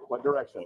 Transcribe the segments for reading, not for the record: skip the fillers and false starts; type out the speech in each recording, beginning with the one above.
What direction?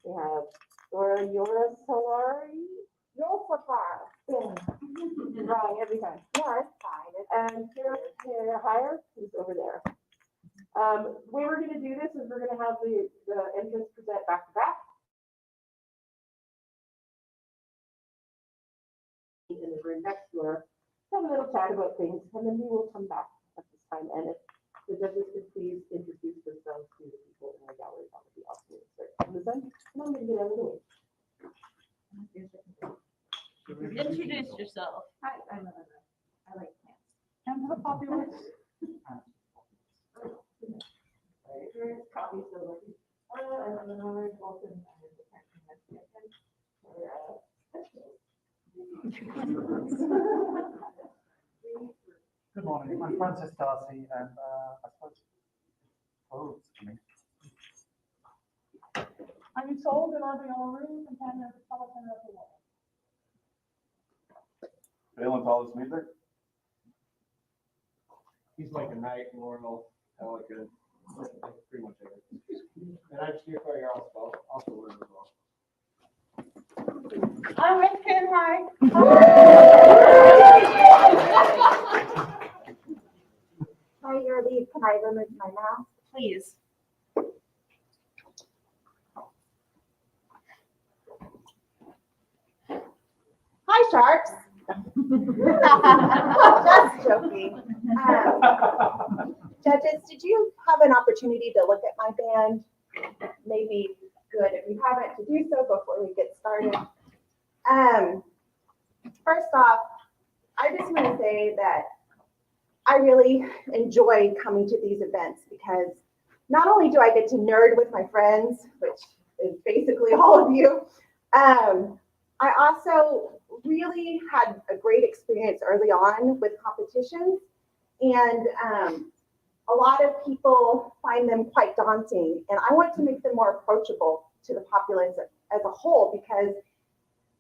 We have Laura Yora Solari. Yosafar. Wrong every time. No, it's fine. And Kara Hire, who's over there. The way we're going to do this is we're going to have the entrants present back to back. In the room next door, have a little chat about things, and then we will come back at this time. And if the judges could please introduce themselves to the people in the gallery, that would be awesome. And then I'm going to get out of the way. Introduce yourself. Hi, I'm Elena. I like plants. And the popular. Here's coffee, so lucky. I'm Eleanor Bolton. I'm the Cadences. Good morning, I'm Francis Darcy, and I suppose clothes for me. I'm sold and I'll be all room and kind of telephone of the wall. Phelan Paulus Meadler. He's like a knight, Laurel, Pelican, pretty much everything. And I'm Steve Fire also learned as well. I'm with Ken High. Hi, your lead. Can I remove my mask? Please. Hi, sharks. Just joking. Judges, did you have an opportunity to look at my band? Maybe good if you haven't to do so before we get started. First off, I just want to say that I really enjoy coming to these events because not only do I get to nerd with my friends, which is basically all of you, I also really had a great experience early on with competitions, and a lot of people find them quite daunting, and I want to make them more approachable to the populace as a whole because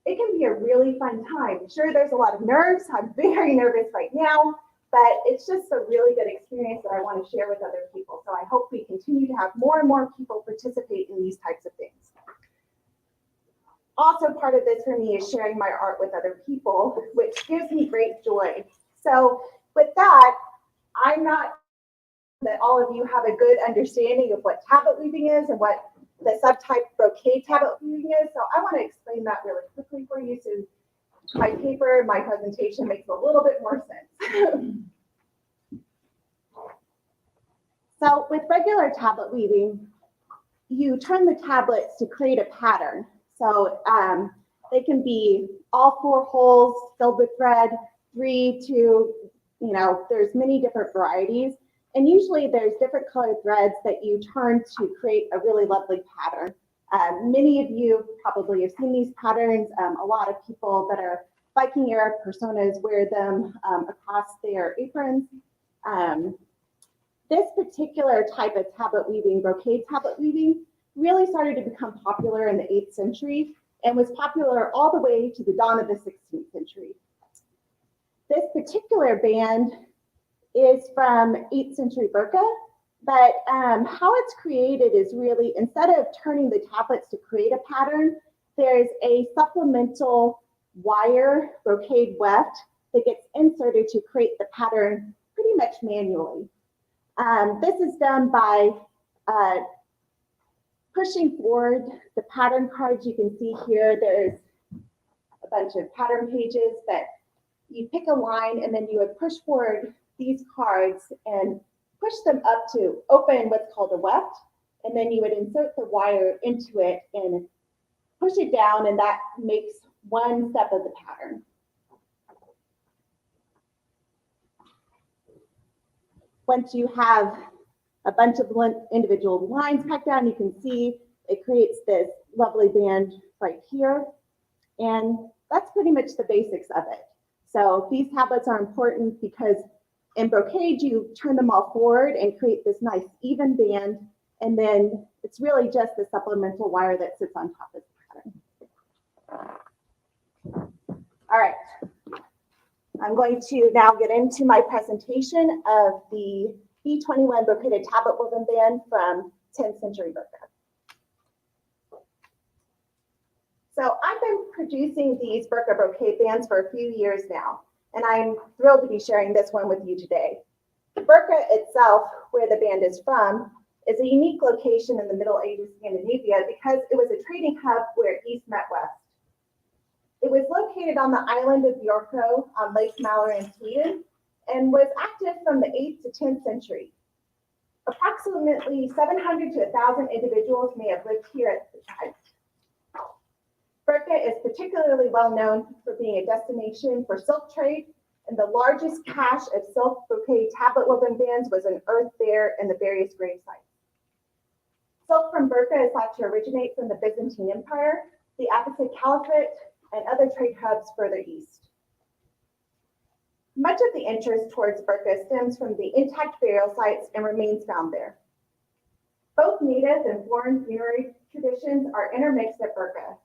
it can be a really fun time. Sure, there's a lot of nerves. I'm very nervous right now, but it's just a really good experience that I want to share with other people. So I hope we continue to have more and more people participate in these types of things. Also, part of this for me is sharing my art with other people, which gives me great joy. So with that, I'm not that all of you have a good understanding of what tablet weaving is and what the subtype brocade tablet weaving is. So I want to explain that really quickly for you so my paper, my presentation makes a little bit more sense. So with regular tablet weaving, you turn the tablets to create a pattern. So they can be all 4 holes filled with thread, 3, 2, there's many different varieties. And usually there's different colored threads that you turn to create a really lovely pattern. Many of you probably have seen these patterns. A lot of people that are Viking era personas wear them across their aprons. This particular type of tablet weaving, brocade tablet weaving, really started to become popular in the 8th century and was popular all the way to the dawn of the 16th century. This particular band is from 8th century Burqa, but how it's created is really, instead of turning the tablets to create a pattern, there's a supplemental wire brocade weft that gets inserted to create the pattern pretty much manually. This is done by pushing forward the pattern cards. You can see here there's a bunch of pattern pages that you pick a line and then you would push forward these cards and push them up to open what's called a weft, and then you would insert the wire into it and push it down, and that makes one step of the pattern. Once you have a bunch of individual lines packed down, you can see it creates this lovely band right here, and that's pretty much the basics of it. So these tablets are important because in brocade, you turn them all forward and create this nice even band, and then it's really just the supplemental wire that sits on top of the pattern. All right, I'm going to now get into my presentation of the B21 brocaded tablet woven band from 10th century Burqa. been producing these burqa brocade bands for a few years now, and I'm thrilled to be sharing this one with you today. Burqa itself, where the band is from, is a unique location in the Middle Ages Scandinavia because it was a trading hub where East met West. It was located on the island of Björkö on Lake Mälaren in Sweden and was active from the 8th to 10th century. Approximately 700 to 1,000 individuals may have lived here at the time. Burqa is particularly well known for being a destination for silk trade, and the largest cache of silk brocade tablet woven bands was unearthed there in the various grave sites. Silk from Burqa is thought to originate from the Byzantine Empire, the Abbasid Caliphate, and other trade hubs further east. Much of the interest towards Burqa stems from the intact burial sites and remains found there. Both native and foreign funerary traditions are intermixed at Burqa.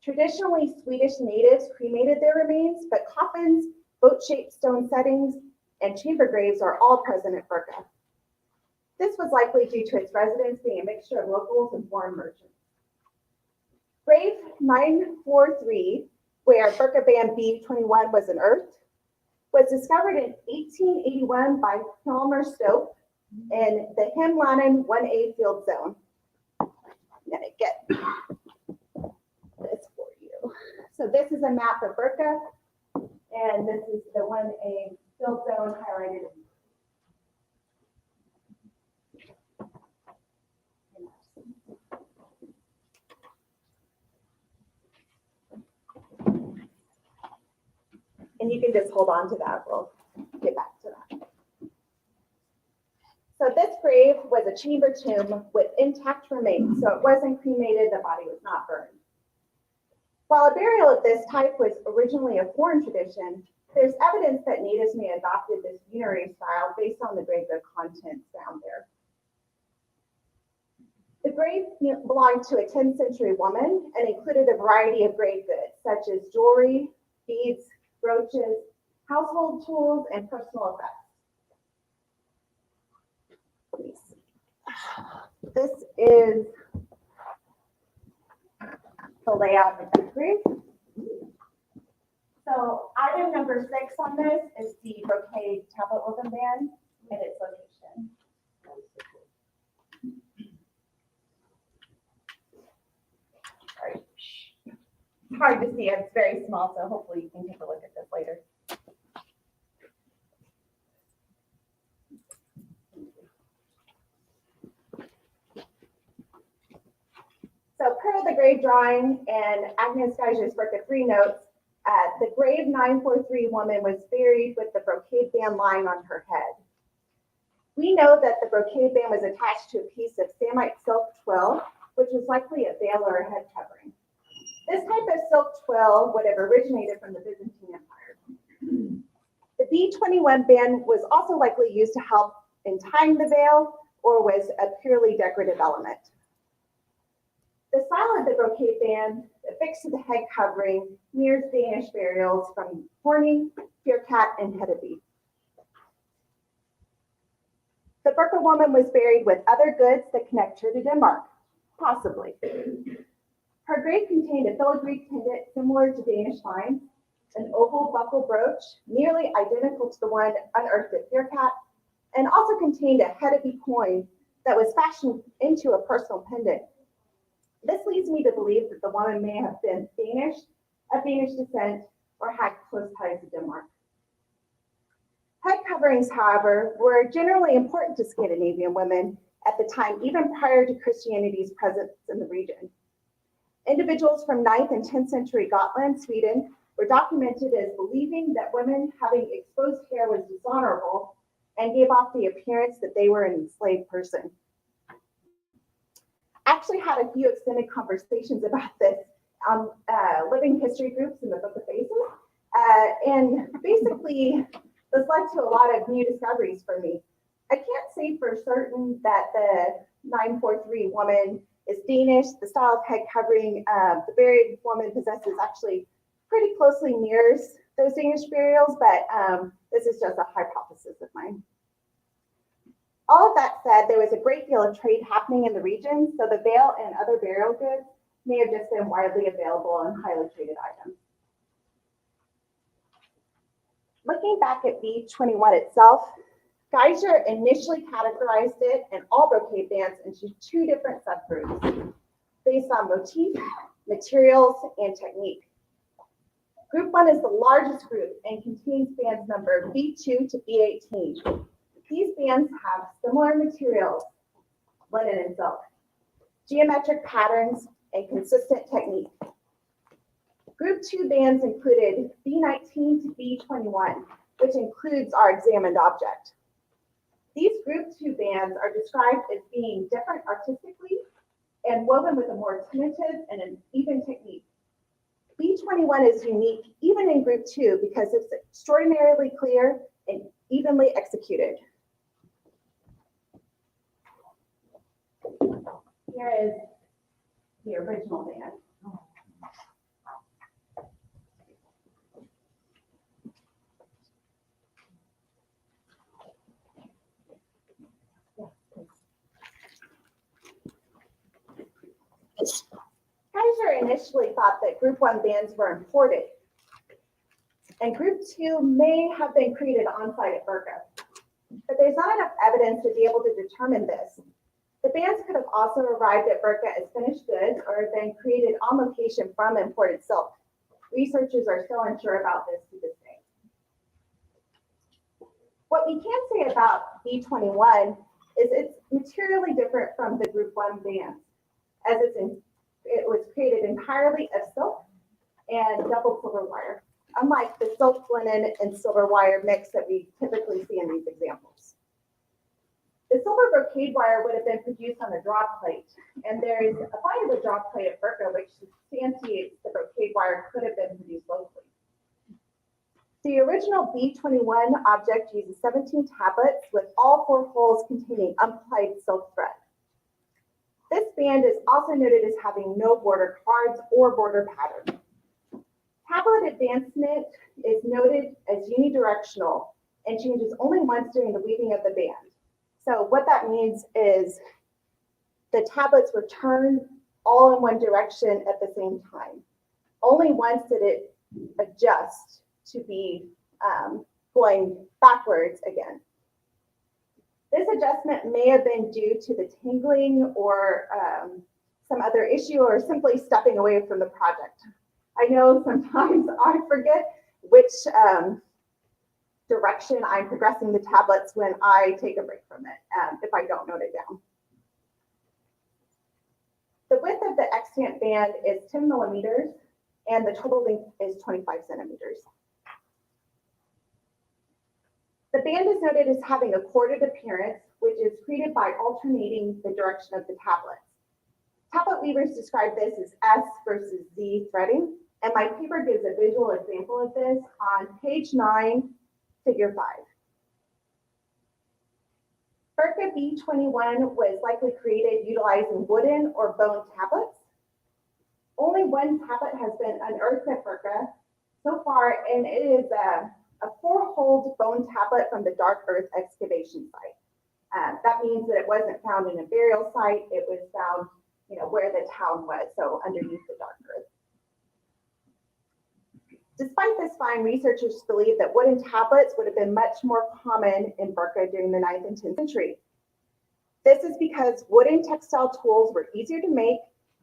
Traditionally, Swedish natives cremated their remains, but coffins, boat-shaped stone settings, and chamber graves are all present at Burqa. This was likely due to its residents being a mixture of locals and foreign merchants. Grave 943, where Burqa Band B21 was unearthed, was discovered in 1881 by Hjalmar Stope in the Hemlanen 1A field zone. I'm gonna get this for you. So this is a map of Burqa, and this is the 1A field zone highlighted in and you can just hold on to that. We'll get back to that. So this grave was a chamber tomb with intact remains, so it wasn't cremated, the body was not burned. While a burial of this type was originally a foreign tradition, there's evidence that natives may have adopted this funerary style based on the graveyard contents found there. The grave belonged to a 10th century woman and included a variety of grave goods, such as jewelry, beads, brooches, household tools, and personal effects. This is the layout of the grave. So item number 6 on this is the brocade tablet woven band and its location. Sorry. It's hard to see, it's very small, so hopefully you can take a look at this later. So per the grave drawing and Agnes Geiger's Burqa 3 notes, the grave 943 woman was buried with the brocade band lying on her head. We know that the brocade band was attached to a piece of samite silk twill, which was likely a veil or a head covering. This type of silk twill would have originated from the Byzantine Empire. The B21 band was also likely used to help in tying the veil or was a purely decorative element. The style of the brocade band affixed to the head covering mirrors Danish burials from Horning, Fjerkat, and Hedeby. The Burqa woman was buried with other goods that connect her to Denmark, possibly. Her grave contained a filigree pendant similar to Danish vines, an oval buckle brooch nearly identical to the one unearthed at Fjerkat, and also contained a Hedeby coin that was fashioned into a personal pendant. This leads me to believe that the woman may have been Danish, of Danish descent, or had close ties to Denmark. Head coverings, however, were generally important to Scandinavian women at the time, even prior to Christianity's presence in the region. Individuals from 9th and 10th century Gotland, Sweden, were documented as believing that women having exposed hair was dishonorable and gave off the appearance that they were an enslaved person. I actually had a few extended conversations about this on living history groups in the Book of Faces. And basically, this led to a lot of new discoveries for me. I can't say for certain that the 943 woman is Danish. The style of head covering the buried woman possesses actually pretty closely mirrors those Danish burials, but this is just a hypothesis of mine. All of that said, there was a great deal of trade happening in the region, so the veil and other burial goods may have just been widely available and highly traded items. Looking back at B21 itself, Geiger initially categorized it and all brocade bands into two different subgroups based on motif, materials, and technique. Group 1 is the largest group and contains bands numbered B2 to B18. These bands have similar materials, linen and silk, geometric patterns, and consistent technique. Group 2 bands included B19 to B21, which includes our examined object. These Group 2 bands are described as being different artistically and woven with a more tentative and an even technique. B21 is unique even in Group 2 because it's extraordinarily clear and evenly executed. Here is the original band. Kaiser initially thought that Group 1 bands were imported, and Group 2 may have been created on-site at Birka, but there's not enough evidence to be able to determine this. The bands could have also arrived at Birka as finished goods or have been created on location from imported silk. Researchers are still unsure about this to this day. What we can say about B21 is it's materially different from the Group 1 bands, as it was created entirely of silk and double silver wire, unlike the silk, linen, and silver wire mix that we typically see in these examples. The silver brocade wire would have been produced on a drop plate, and there is a find of a drop plate at Birka which substantiates the brocade wire could have been produced locally. The original B21 object uses 17 tablets with all 4 holes containing unplied silk thread. This band is also noted as having no border cards or border pattern. Tablet advancement is noted as unidirectional and changes only once during the weaving of the band. So what that means is the tablets were turned all in one direction at the same time. Only once did it adjust to be going backwards again. This adjustment may have been due to the tangling or some other issue or simply stepping away from the project. I know sometimes I forget which direction I'm progressing the tablets when I take a break from it, if I don't note it down. The width of the extant band is 10 millimeters and the total length is 25 centimeters. The band is noted as having a corded appearance, which is created by alternating the direction of the tablets. Tablet weavers describe this as S versus Z threading, and my paper gives a visual example of this on page 9, figure 5. Birka B21 was likely created utilizing wooden or bone tablets. Only one tablet has been unearthed at Birka so far, and it is a 4-holed bone tablet from the dark earth excavation site. That means that it wasn't found in a burial site. It was found, where the town was, so underneath the dark earth. Despite this find, researchers believe that wooden tablets would have been much more common in Birka during the 9th and 10th century. This is because wooden textile tools were easier to make,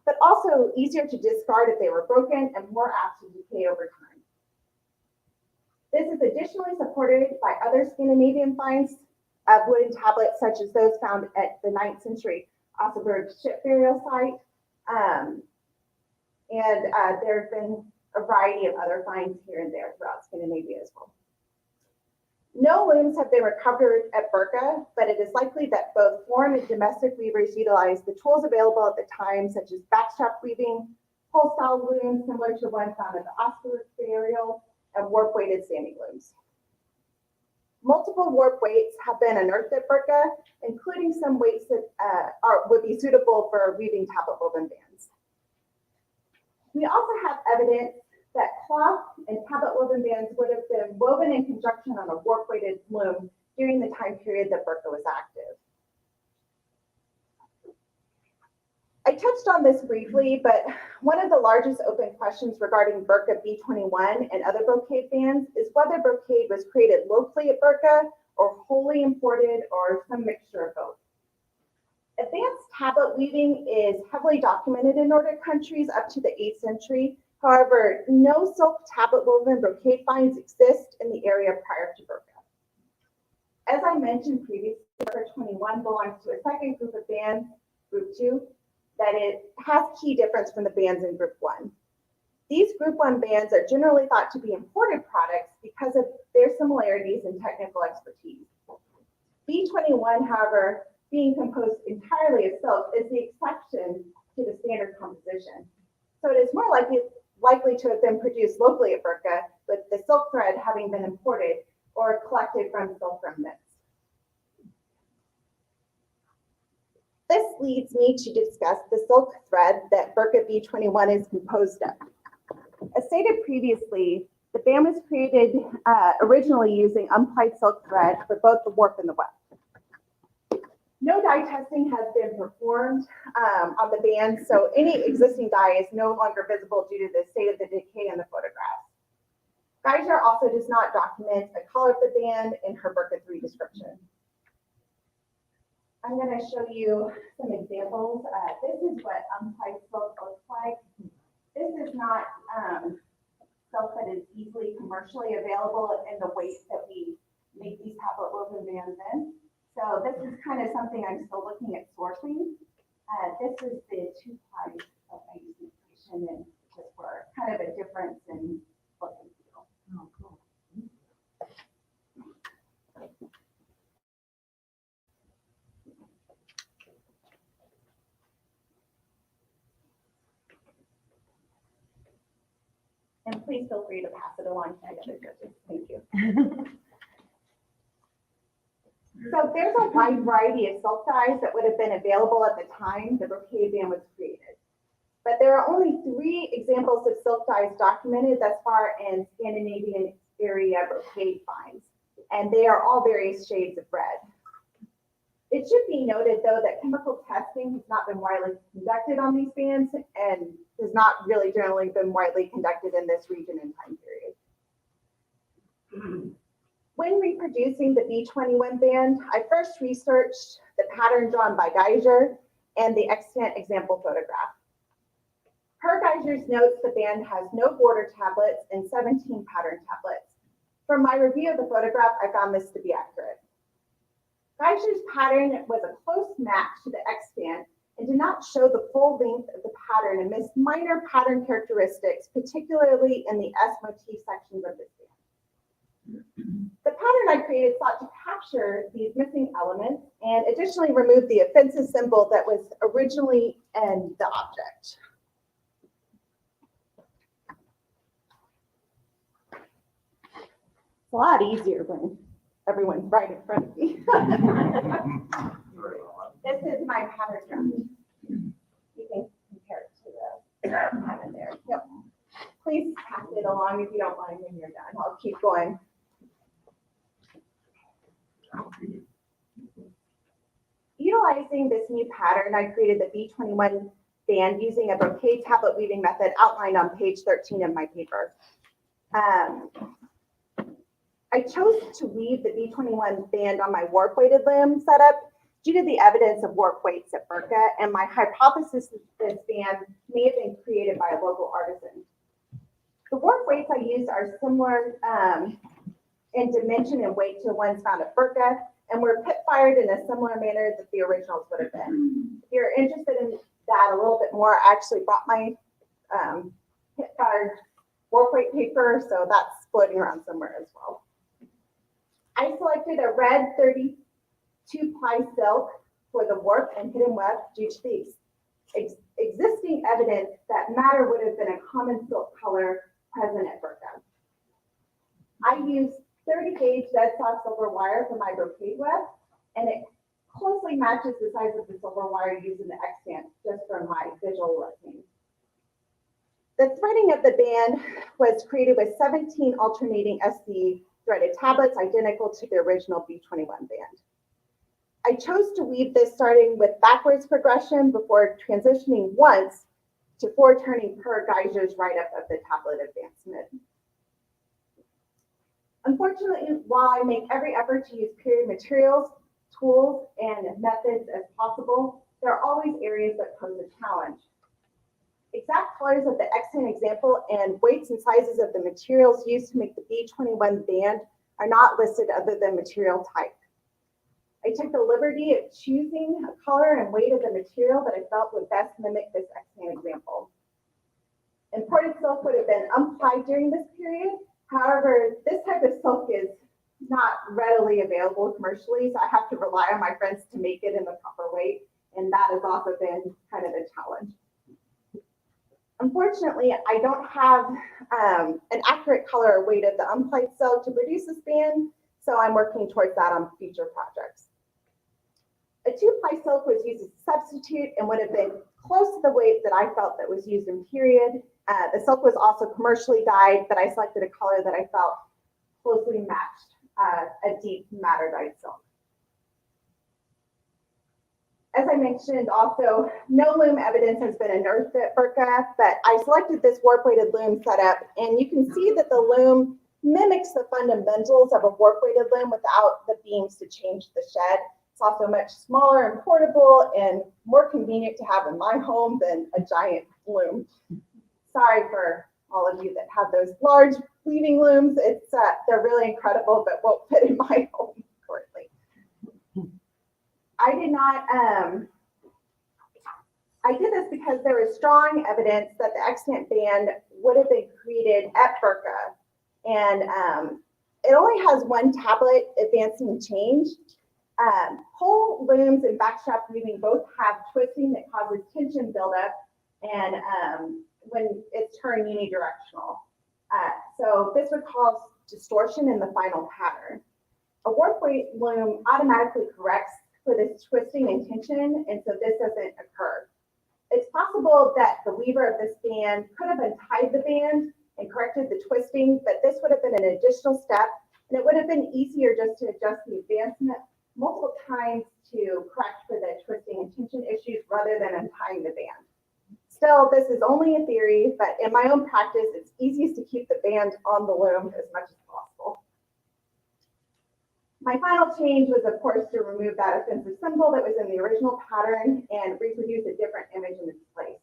but also easier to discard if they were broken and more apt to decay over time. This is additionally supported by other Scandinavian finds of wooden tablets, such as those found at the 9th century Oseberg ship burial site. There have been a variety of other finds here and there throughout Scandinavia as well. No looms have been recovered at Birka, but it is likely that both foreign and domestic weavers utilized the tools available at the time, such as backstrap weaving, pole-style looms similar to one found at the Oseberg burial, and warp-weighted standing looms. Multiple warp weights have been unearthed at Birka, including some weights that would be suitable for weaving tablet woven bands. We also have evidence that cloth and tablet woven bands would have been woven in conjunction on a warp-weighted loom during the time period that Birka was active. I touched on this briefly, but one of the largest open questions regarding Burqa B21 and other brocade bands is whether brocade was created locally at Burqa or wholly imported or some mixture of both. Advanced tablet weaving is heavily documented in Nordic countries up to the 8th century. However, no silk tablet woven brocade finds exist in the area prior to Burqa. As I mentioned previously, Burqa 21 belongs to a second group of bands, Group 2, that it has key difference from the bands in Group 1. These Group 1 bands are generally thought to be imported products because of their similarities in technical expertise. B21, however, being composed entirely of silk is the exception to the standard composition. So it is more likely to have been produced locally at Burqa, with the silk thread having been imported or collected from silk remnants. This leads me to discuss the silk thread that Burqa B21 is composed of. As stated previously, the band was created originally using unplied silk thread for both the warp and the weft. No dye testing has been performed on the band, so any existing dye is no longer visible due to the state of the decay in the photographs. Geiger also does not document the color of the band in her Burqa 3 description. I'm going to show you some examples. This is what unplied silk looks like. This is not silk that is easily commercially available in the weight that we make these tablet woven bands in. So this is kind of something I'm still looking at sourcing. This is the 2-ply silk I use invocation, and just for kind of a difference in look and feel. Oh, cool. And please feel free to pass it along to the other judges. Thank you. So there's a wide variety of silk dyes that would have been available at the time the brocade band was created. But there are only 3 examples of silk dyes documented thus far in Scandinavian area brocade finds, and they are all various shades of red. It should be noted, though, that chemical testing has not been widely conducted on these bands and has not really generally been widely conducted in this region and time period. When reproducing the B21 band, I first researched the pattern drawn by Geiger and the extant example photograph. Per Geiger's notes, the band has no border tablets and 17 pattern tablets. From my review of the photograph, I found this to be accurate. Geiger's pattern was a close match to the extant and did not show the full length of the pattern and missed minor pattern characteristics, particularly in the S motif sections of this band. The pattern I created sought to capture these missing elements and additionally remove the offensive symbol that was originally in the object. It's a lot easier when everyone's right in front of me. This is my pattern draft. You can compare it to the pattern there. Yep. Please pass it along if you don't mind when you're done. I'll keep going. Utilizing this new pattern, I created the B21 band using a brocade tablet weaving method outlined on page 13 of my paper. I chose to weave the B21 band on my warp weighted limb setup due to the evidence of warp weights at Burqa, and my hypothesis is this band may have been created by a local artisan. The warp weights I used are similar in dimension and weight to the ones found at Burqa, and were pit fired in a similar manner that the originals would have been. If you're interested in that a little bit more, I actually brought my pit fired warp weight paper, so that's floating around somewhere as well. I selected a red 32-ply silk for the warp and hidden weft due to the existing evidence that madder would have been a common silk color present at Burqa. I used 30-gauge dead soft silver wire for my brocade weft, and it closely matches the size of the silver wire used in the extant, just for my visual working. The threading of the band was created with 17 alternating SC threaded tablets identical to the original B21 band. I chose to weave this starting with backwards progression before transitioning once to forward turning per Geiger's write-up of the tablet advancement. Unfortunately, while I make every effort to use period materials, tools, and methods as possible, there are always areas that pose a challenge. Exact colors of the X-hand example and weights and sizes of the materials used to make the B21 band are not listed other than material type. I took the liberty of choosing a color and weight of the material that I felt would best mimic this X-hand example. Imported silk would have been unplied during this period. However, this type of silk is not readily available commercially, so I have to rely on my friends to make it in the proper weight, and that has also been kind of a challenge. Unfortunately, I don't have an accurate color or weight of the unplied silk to produce this band, so I'm working towards that on future projects. A 2-ply silk was used as a substitute and would have been close to the weight that I felt that was used in period. The silk was also commercially dyed, but I selected a color that I felt closely matched a deep madder dyed silk. As I mentioned, also, no loom evidence has been unearthed at Burka, but I selected this warp-weighted loom setup, and you can see that the loom mimics the fundamentals of a warp-weighted loom without the beams to change the shed. It's also much smaller and portable and more convenient to have in my home than a giant loom. Sorry for all of you that have those large weaving looms. They're really incredible, but won't fit in my home currently. I did this because there is strong evidence that the extant band would have been created at Burka, and it only has one tablet advancing change. Pole looms and backstrap weaving both have twisting that causes tension buildup, and when it's turned unidirectional. So this would cause distortion in the final pattern. A warp weight loom automatically corrects for this twisting and tension, and so this doesn't occur. It's possible that the weaver of this band could have untied the band and corrected the twisting, but this would have been an additional step, and it would have been easier just to adjust the advancement multiple times to correct for the twisting and tension issues rather than untying the band. Still, this is only a theory, but in my own practice, it's easiest to keep the band on the loom as much as possible. My final change was, of course, to remove that offensive symbol that was in the original pattern and reproduce a different image in its place.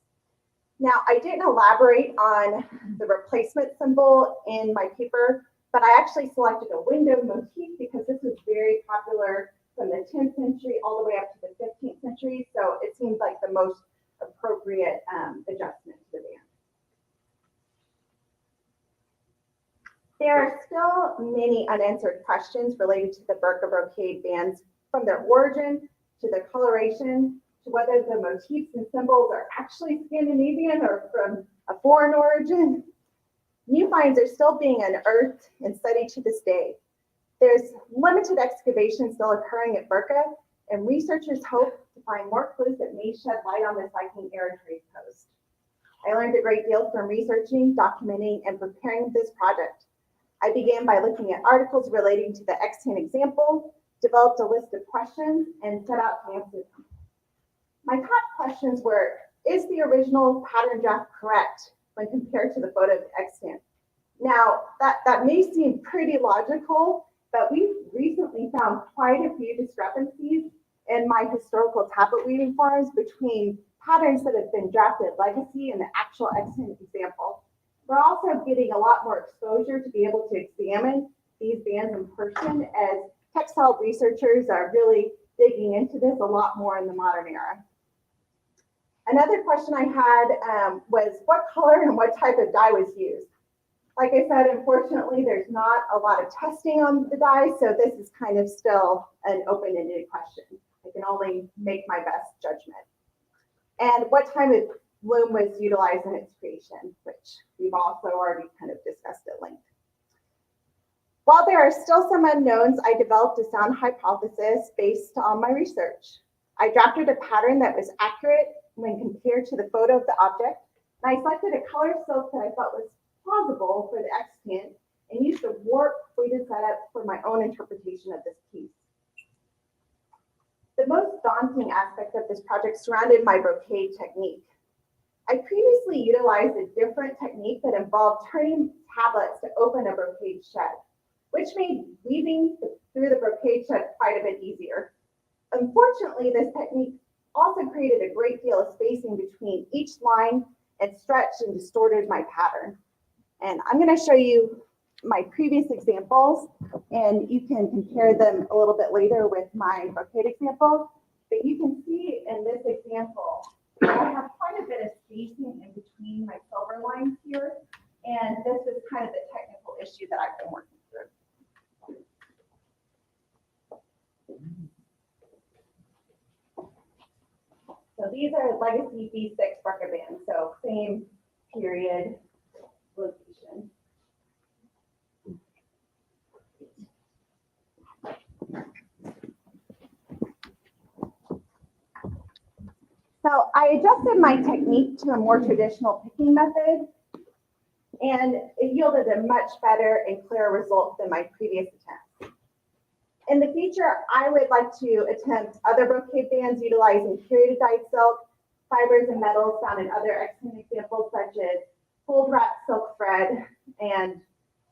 Now, I didn't elaborate on the replacement symbol in my paper, but I actually selected a window motif because this was very popular from the 10th century all the way up to the 15th century, so it seemed like the most appropriate adjustment to the band. There are still many unanswered questions related to the Burka brocade bands, from their origin to their coloration to whether the motifs and symbols are actually Scandinavian or from a foreign origin. New finds are still being unearthed and studied to this day. There's limited excavation still occurring at Burka, and researchers hope to find more clues that may shed light on this Viking era trade post. I learned a great deal from researching, documenting, and preparing this project. I began by looking at articles relating to the X10 example, developed a list of questions, and set out to answer them. My top questions were, is the original pattern draft correct when compared to the photo of the X10? Now, that may seem pretty logical, but we've recently found quite a few discrepancies in my historical tablet weaving forums between patterns that have been drafted legacy and the actual X10 example. We're also getting a lot more exposure to be able to examine these bands in person, as textile researchers are really digging into this a lot more in the modern era. Another question I had was what color and what type of dye was used? Like I said, unfortunately, there's not a lot of testing on the dye, so this is kind of still an open-ended question. I can only make my best judgment. And what type of loom was utilized in its creation, which we've also already kind of discussed at length. While there are still some unknowns, I developed a sound hypothesis based on my research. I drafted a pattern that was accurate when compared to the photo of the object, and I selected a color silk that I felt was plausible for the extant and used a warp weighted setup for my own interpretation of this piece. most daunting aspect of this project surrounded my brocade technique. I previously utilized a different technique that involved turning tablets to open a brocade shed, which made weaving through the brocade shed quite a bit easier. Unfortunately, this technique also created a great deal of spacing between each line and stretched and distorted my pattern. And I'm going to show you my previous examples, and you can compare them a little bit later with my brocade example. But you can see in this example, I have quite a bit of spacing in between my silver lines here, and this is kind of the technical issue that I've been working through. So these are legacy B6 Brecca bands, so same period location. So I adjusted my technique to a more traditional picking method, and it yielded a much better and clearer result than my previous attempts. In the future, I would like to attempt other brocade bands utilizing period dyed silk, fibers and metals found in other excellent examples such as fold wrap silk thread, and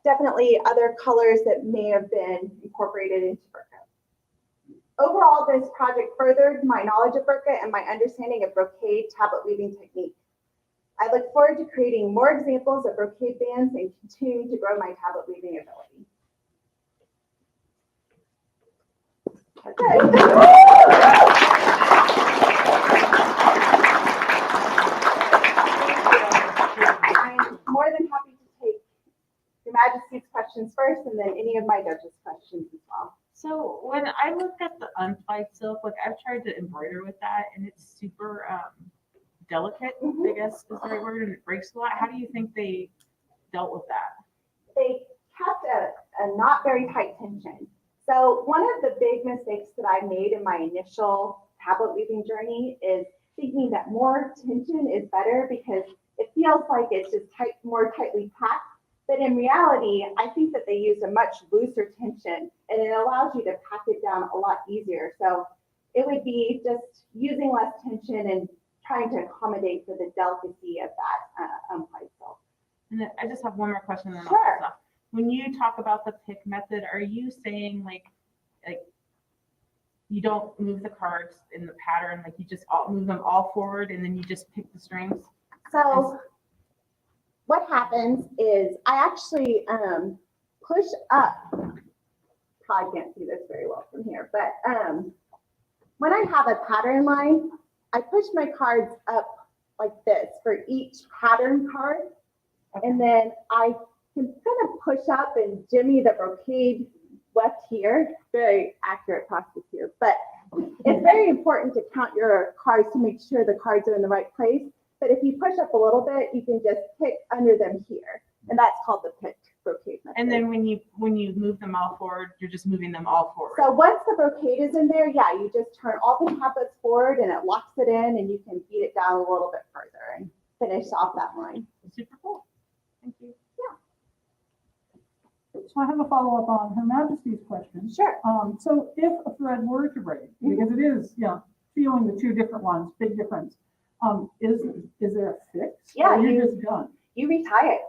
definitely other colors that may have been incorporated into Brecca. Overall, this project furthered my knowledge of Brecca and my understanding of brocade tablet weaving technique. I look forward to creating more examples of brocade bands and continuing to grow my tablet weaving ability. I'm more than happy to take Your Majesty's questions first, and then any of my judges' questions as well. So when I look at the untied silk, like I've tried to embroider with that, and it's super delicate, I guess is the right word, and it breaks a lot. How do you think they dealt with that? They kept a not very tight tension. So one of the big mistakes that I made in my initial tablet weaving journey is thinking that more tension is better because it feels like it's just more tightly packed. But in reality, I think that they use a much looser tension, and it allows you to pack it down a lot easier. So it would be just using less tension and trying to accommodate for the delicacy of that untied silk. And then I just have one more question. Then Sure. I'll stop. When you talk about the pick method, are you saying like you don't move the cards in the pattern, like you just move them all forward and then you just pick the strings? So what happens is I actually push up. Probably can't see this very well from here, but when I have a pattern line, I push my cards up like this for each pattern card, and then I can kind of push up and jimmy the brocade left here. Very accurate process here, but it's very important to count your cards to make sure the cards are in the right place. But if you push up a little bit, you can just pick under them here, and that's called the pick brocade method. And then when you move them all forward, you're just moving them all forward. So once the brocade is in there, yeah, you just turn all the tablets forward and it locks it in, and you can beat it down a little bit further and finish off that line. Super cool. Thank you. So I have a follow-up on Her Majesty's question. Sure. So if a thread were to break, because it is, feeling the two different ones, big difference, is there a fix? Yeah, Or you're just done? You retie it.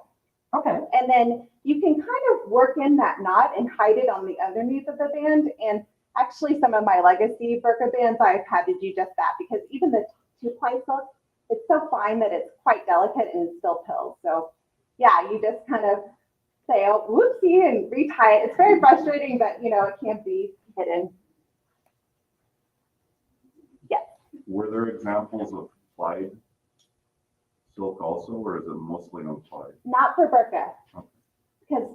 Okay. And then you can kind of work in that knot and hide it on the underneath of the band. And actually some of my legacy Brecca bands, I've had to do just that, because even the 2-ply silk, it's so fine that it's quite delicate and it still pills. So yeah, you just kind of say, oh, whoopsie, and retie it. It's very frustrating, but it can't be hidden. Yes. Were there examples of plied silk also, or is it mostly unplied? Not for Brecca, Okay. because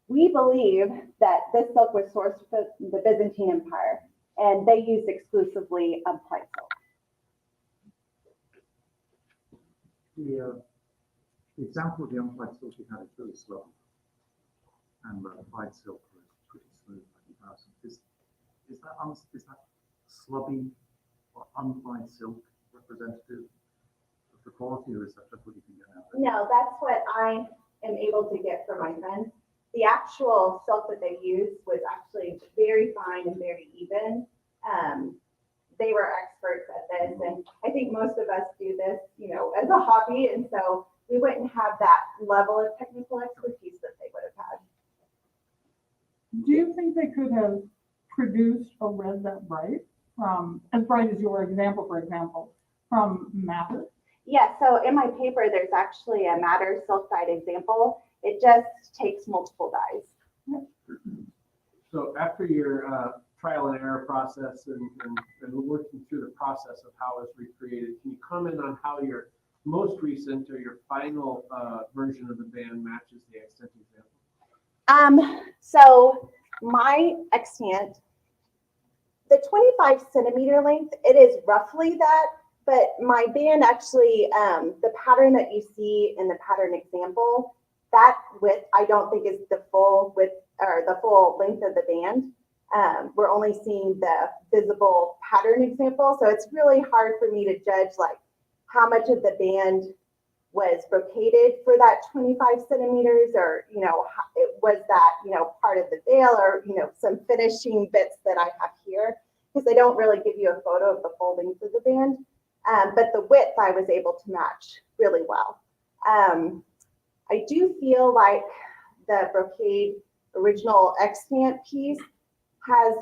we believe that this silk was sourced from the Byzantine Empire, and they used exclusively unplied silk. The example of the unplied silk you had is really slow, and the applied silk was pretty smooth by comparison. Is that slubby or unplied silk representative of the quality, or is that just what you can get out of it? No, that's what I am able to get from my friends. The actual silk that they used was actually very fine and very even. they were experts at this. And I think most of us do this, you know, as a hobby. And so we wouldn't have that level of technical expertise that they would have had. Do you think they could have produced a red that bright from, as bright as your example, for example, from matter? Yeah, so in my paper, there's actually a matter silk dyed example. It just takes multiple dyes. So after your trial and error process and working through the process of how it was recreated, can you comment on how your most recent or your final version of the band matches the extant example? So my extant, the 25 centimeter length, it is roughly that, but my band actually, the pattern that you see in the pattern example, that width I don't think is the full width or the full length of the band. We're only seeing the visible pattern example, so it's really hard for me to judge like how much of the band was brocaded for that 25 centimeters, or you know, was that, you know, part of the veil, or you know, some finishing bits that I have here, because they don't really give you a photo of the full length of the band. But the width I was able to match really well. I do feel like the brocade original extant piece has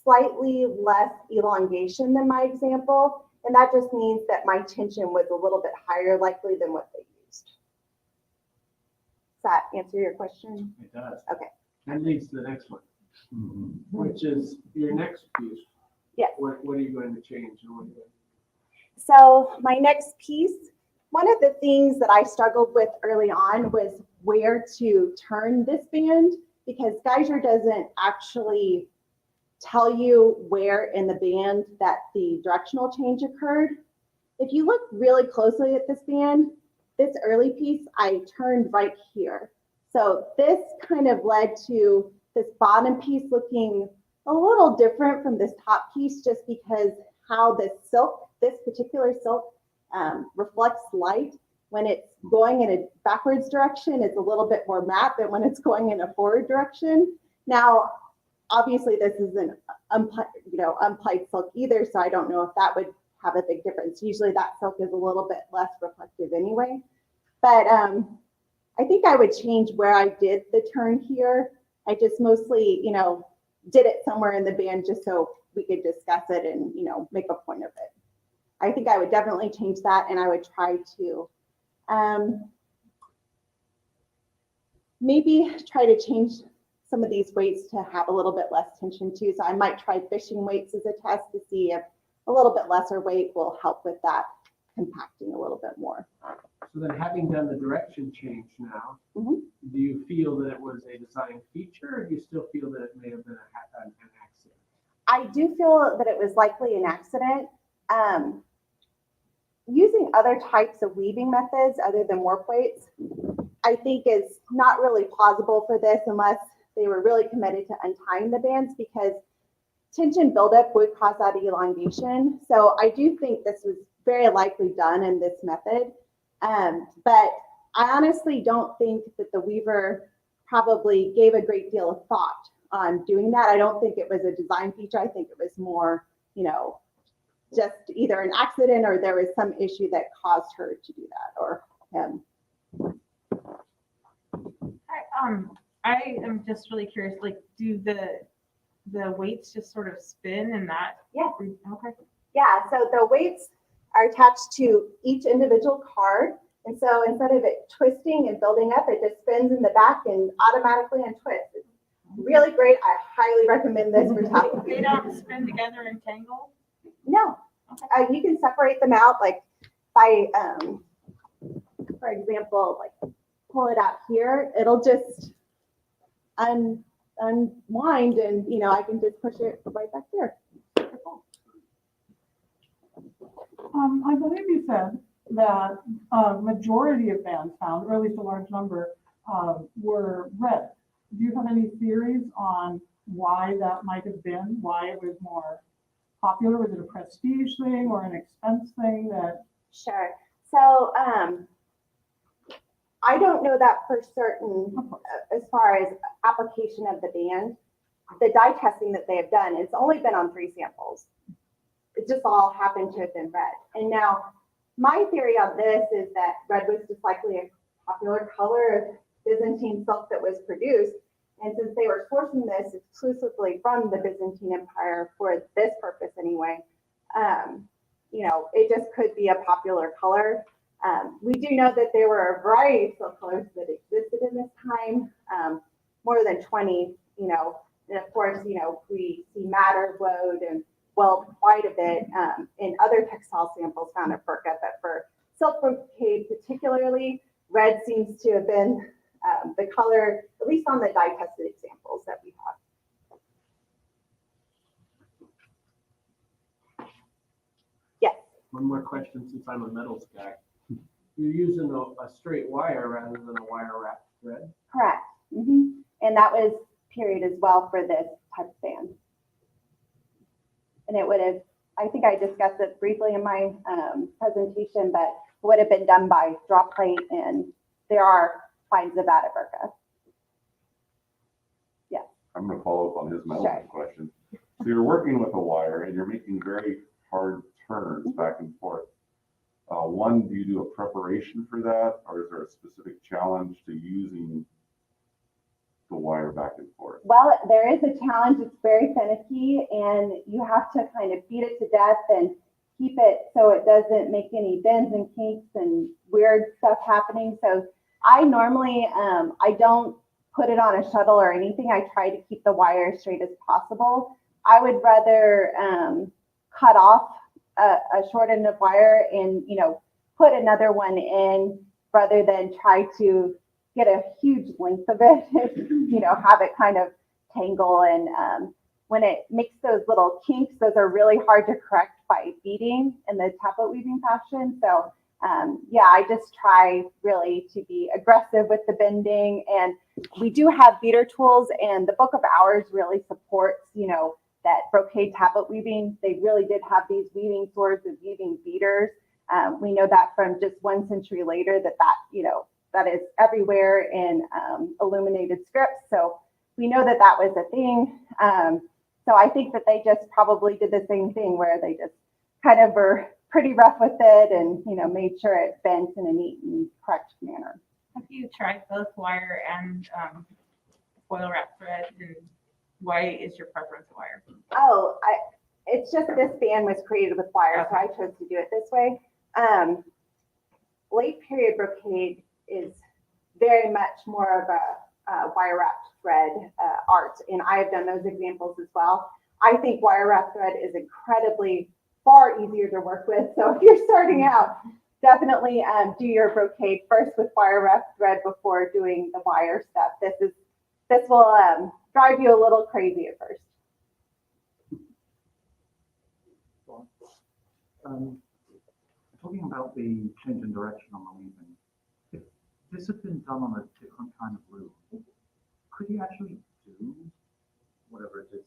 slightly less elongation than my example, and that just means that my tension was a little bit higher likely than what they used. Does that answer your question? It does. Okay. That leads to the next one, which is your next piece. Yes. What are you going to change and what are you going to? So my next piece, one of the things that I struggled with early on was where to turn this band, because Geiger doesn't actually tell you where in the band that the directional change occurred. If you look really closely at this band, this early piece, I turned right here. So this kind of led to this bottom piece looking a little different from this top piece, just because how this silk, this particular silk, reflects light. When it's going in a backwards direction, it's a little bit more matte than when it's going in a forward direction. Now, obviously, this isn't unplied silk either, so I don't know if that would have a big difference. Usually, that silk is a little bit less reflective anyway. But I think I would change where I did the turn here. I just mostly, you know, did it somewhere in the band just so we could discuss it and, you know, make a point of it. I think I would definitely change that, and I would try to maybe try to change some of these weights to have a little bit less tension too. So I might try fishing weights as a test to see if a little bit lesser weight will help with that compacting a little bit more. So then, having done the direction change now, Mhm. do you feel that it was a design feature, or do you still feel that it may have been an accident? I do feel that it was likely an accident. Using other types of weaving methods other than warp weights, I think is not really plausible for this unless they were really committed to untying the bands, because tension buildup would cause that elongation. So I do think this was very likely done in this method. But I honestly don't think that the weaver probably gave a great deal of thought on doing that. I don't think it was a design feature. I think it was more, you know, just either an accident or there was some issue that caused her to do that, or him. I am just really curious, like, do the weights just sort of spin and that? Yeah. Okay. Yeah, so the weights are attached to each individual card. And so instead of it twisting and building up, it just spins in the back and automatically untwists. It's really great. I highly recommend this for top. They don't spin together and tangle? No, you can separate them out, like by, for example, like pull it out here, it'll just unwind, and you know, I can just push it right back there. I believe you said that a majority of bands found, or at least a large number, were red. Do you have any theories on why that might have been? Why it was more popular? Was it a prestige thing or an expense thing that? Sure. So I don't know that for certain as far as application of the band. the dye testing that they have done, it's only been on 3 samples. It just all happened to have been red. And now my theory on this is that red was just likely a popular color of Byzantine silk that was produced. And since they were sourcing this exclusively from the Byzantine Empire for this purpose anyway, it just could be a popular color. We do know that there were a variety of silk colors that existed in this time, more than 20, and of course, we see madder, woad, and weld quite a bit in other textile samples found at Burqa, but for silk brocade particularly, red seems to have been the color, at least on the dye tested examples that we have. Yes. One more question since I'm a metals guy. You're using a straight wire rather than a wire wrapped thread? Correct. And that was period as well for this type of band. And it would have, I think I discussed it briefly in my presentation, but it would have been done by drop plate, and there are finds of that at Burqa. Yeah. I'm gonna follow up on his metals Sure. question. So you're working with a wire and you're making very hard turns back and forth. One, do you do a preparation for that, or is there a specific challenge to using the wire back and forth? Well, there is a challenge. It's very finicky, and you have to kind of beat it to death and keep it so it doesn't make any bends and kinks and weird stuff happening. So I normally, I don't put it on a shuttle or anything. I try to keep the wire as straight as possible. I would rather cut off a short end of wire and, put another one in rather than try to get a huge length of it, have it kind of tangle. And when it makes those little kinks, those are really hard to correct by beating in the tablet weaving fashion. So I just try really to be aggressive with the bending. And we do have beater tools, and the Book of Hours really supports, that brocade tablet weaving. They really did have these weaving swords and weaving beaters. We know that from just 1 century later that is everywhere in illuminated scripts. So we know that was a thing. So I think that they just probably did the same thing where they just kind of were pretty rough with it and, made sure it bent in a neat and correct manner. Have you tried both wire and foil wrap thread, and why is your preference wire? Oh, it's just this band was created with wire, so I chose to do it this way. Late period brocade is very much more of a wire wrapped thread art, and I have done those examples as well. I think wire wrapped thread is incredibly far easier to work with. So if you're starting out, definitely do your brocade first with wire wrapped thread before doing the wire stuff. This will drive you a little crazy at first. Talking about the change in direction on the weaving, if this had been done on a different kind of loom, could you actually do whatever it is,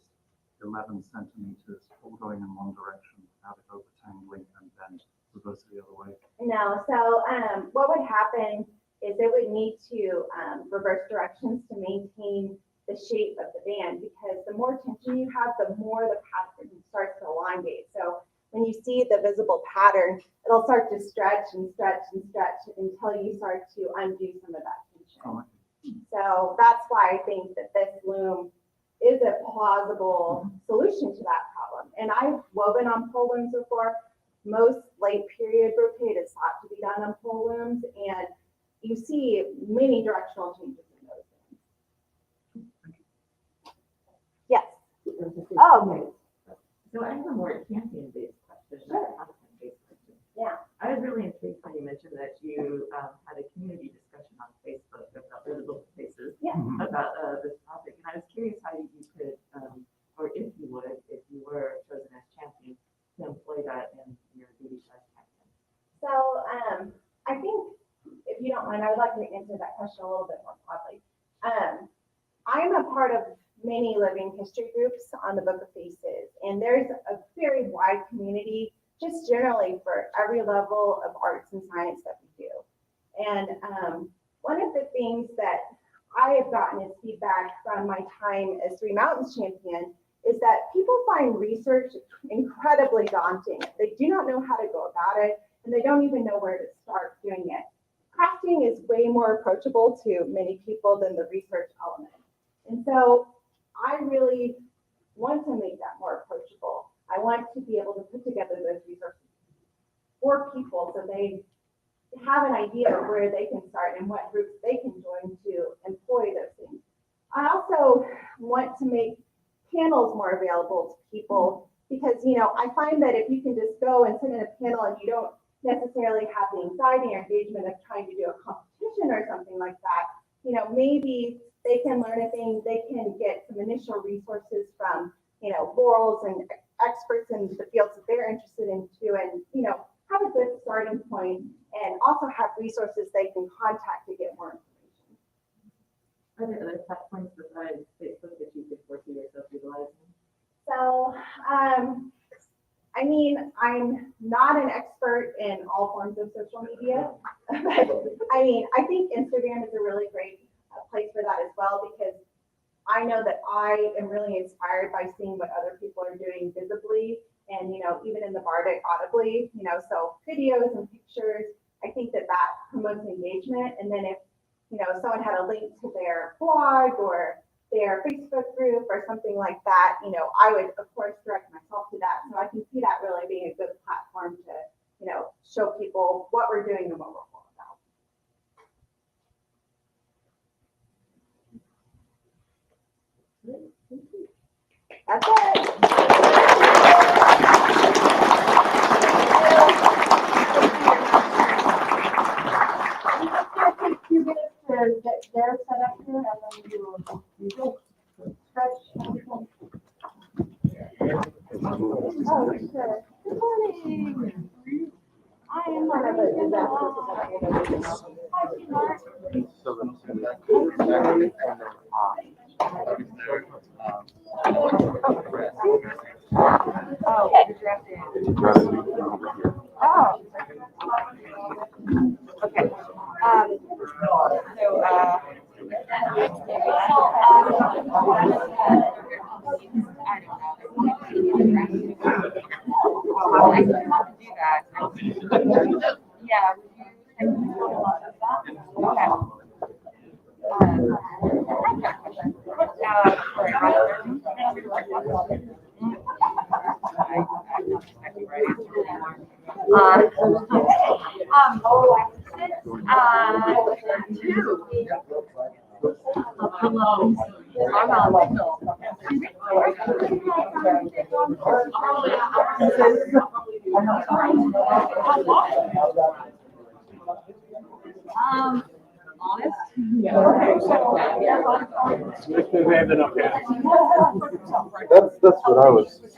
11 centimeters, all going in one direction without it overtangling and then reverse it the other way? No, so what would happen is it would need to reverse directions to maintain the shape of the band, because the more tension you have, the more the pattern starts to elongate. So when you see the visible pattern, it'll start to stretch and stretch and stretch until you start to undo some of that tension. Oh, So that's why I think that this loom is a plausible solution to that problem. And I've woven on pole looms before. Most late period brocade is thought to be done on pole looms, and you see many directional changes in those things. Yes. Oh, okay. So I have a more champion-based question, Sure. not a content-based question. Yeah. I was really intrigued when you mentioned that you had a community discussion on Facebook about visible faces Yeah. about this topic. And I was curious how you could, or if you would, if you were chosen as champion, to employ that in your duty as champion. So I think, if you don't mind, I would like to answer that question a little bit more broadly. I'm a part of many living history groups on the Book of Faces, and there's a very wide community just generally for every level of arts and science that we do. And one of the things that I have gotten as feedback from my time as Three Mountains champion is that people find research incredibly daunting. They do not know how to go about it, and they don't even know where to start doing it. Crafting is way more approachable to many people than the research element. And so I really want to make that more approachable. I want to be able to put together those resources for people so they have an idea of where they can start and what groups they can join to employ those things. I also want to make panels more available to people because, you know, I find that if you can just go and sit in a panel and you don't necessarily have the anxiety or engagement of trying to do a competition or something like that, you know, maybe they can learn a thing, they can get some initial resources from, you know, laurels and experts in the fields that they're interested in too, and, you know, have a good starting point and also have resources they can contact to get more information. Are there other platforms besides Facebook that you could foresee yourself utilizing? So, I mean, I'm not an expert in all forms of social media. I mean, I think Instagram is a really great place for that as well, because I know that I am really inspired by seeing what other people are doing visibly and, you know, even in the Bardic audibly, you know, so videos and pictures, I think that that promotes engagement. And then if, you know, someone had a link to their blog or their Facebook group or something like that, you know, I would of course direct myself to that. So I can see that really being a good platform to, you know, show people what we're doing and what we're all about. That's it. Take 2 minutes to get their set up here, and then you stretch. Oh, sure. Good morning. I am Okay. That's what I was saying.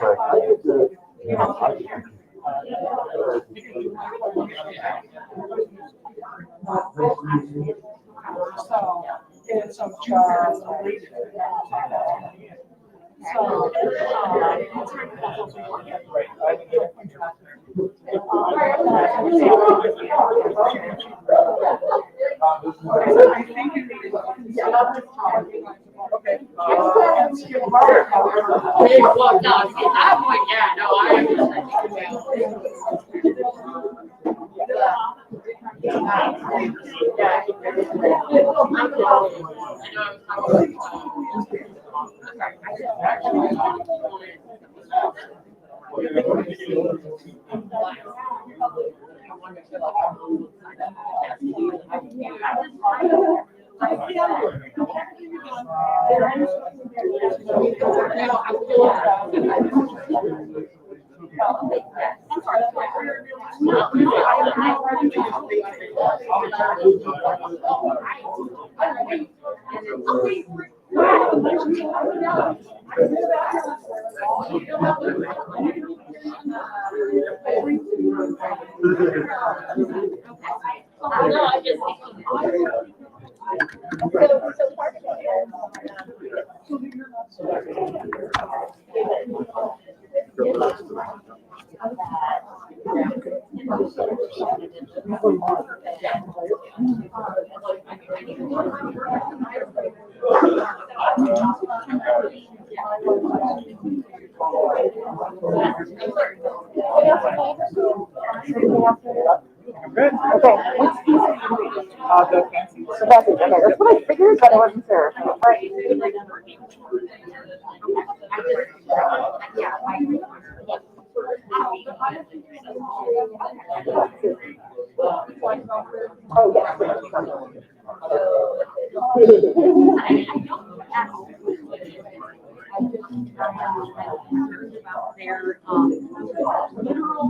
So it's a jar of so Okay, that's what I figured, but I wasn't sure. Right. Oh, Their literal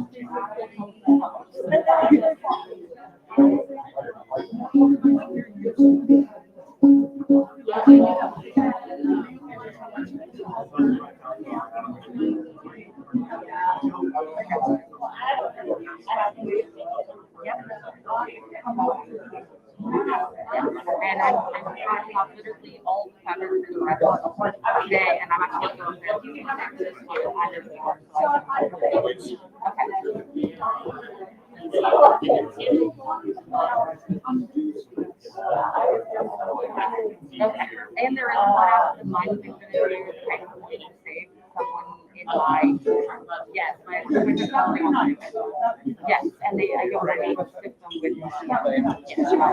and I'm talking about literally all the patterns for the rest of the day, and I'm actually going there to get access to either form. Okay, and there is one out that might be going to do kind of way to save someone in my, yes, my discovery on yes, and they, I don't want to stick them with, just go,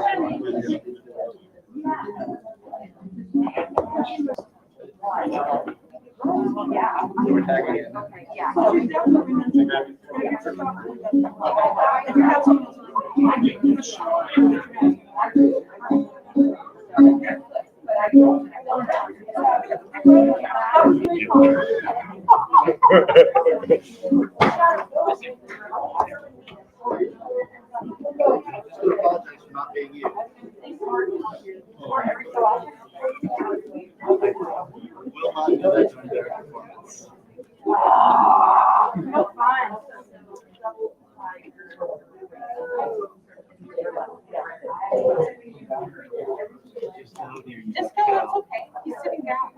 it's okay, he's sitting down.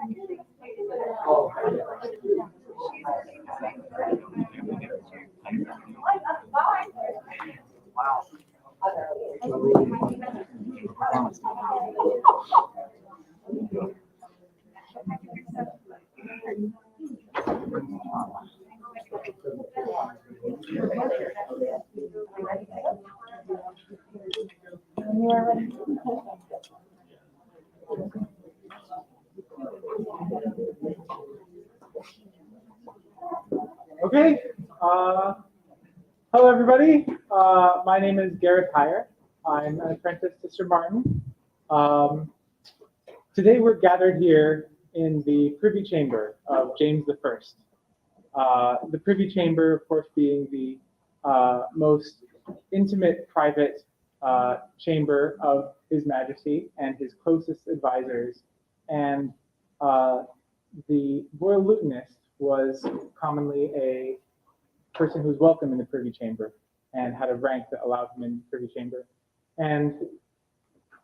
Okay. Hello, everybody. My name is Garrett Heyer. I'm an apprentice to Sir Martin. Today we're gathered here in the Privy Chamber of James I. The Privy Chamber, of course, being the most intimate, private chamber of His Majesty and his closest advisors. And the royal lutenist was commonly a person who was welcome in the Privy Chamber and had a rank that allowed him in the Privy Chamber. And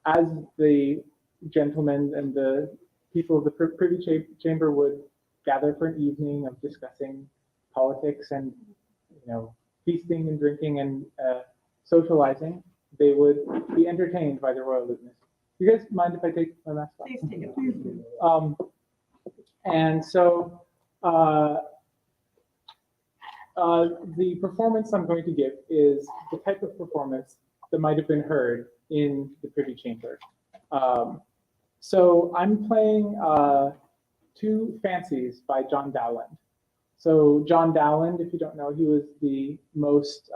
as the gentlemen and the people of the Privy Chamber would gather for an evening of discussing politics and, feasting and drinking and socializing, they would be entertained by the royal lutenist. You guys mind if I take my mask off? Please take it. And so the performance I'm going to give is the type of performance that might have been heard in the Privy Chamber. So I'm playing two fancies by John Dowland. So John Dowland, if you don't know, he was the most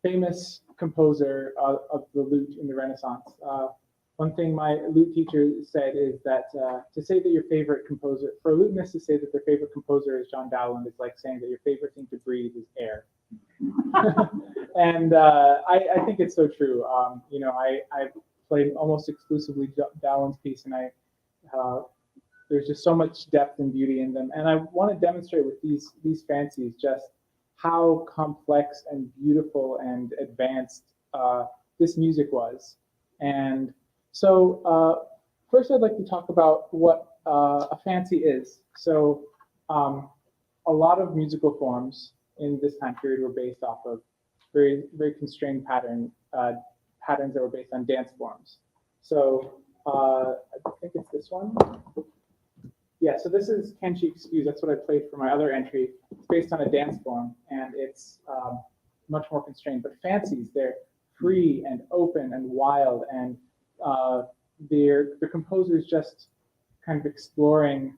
famous composer of the lute in the Renaissance. One thing my lute teacher said is that to say that your favorite composer, for a lutenist to say that their favorite composer is John Dowland is like saying that your favorite thing to breathe is air. And I think it's so true. I played almost exclusively Dowland's piece, and there's just so much depth and beauty in them. And I want to demonstrate with these fancies just how complex and beautiful and advanced this music was. And so first I'd like to talk about what a fancy is. So a lot of musical forms in this time period were based off of very, very constrained patterns that were based on dance forms. So I think it's this one. Yeah, so this is Can She Excuse? That's what I played for my other entry. It's based on a dance form, and it's much more constrained. But fancies, they're free and open and wild, and the composer's just kind of exploring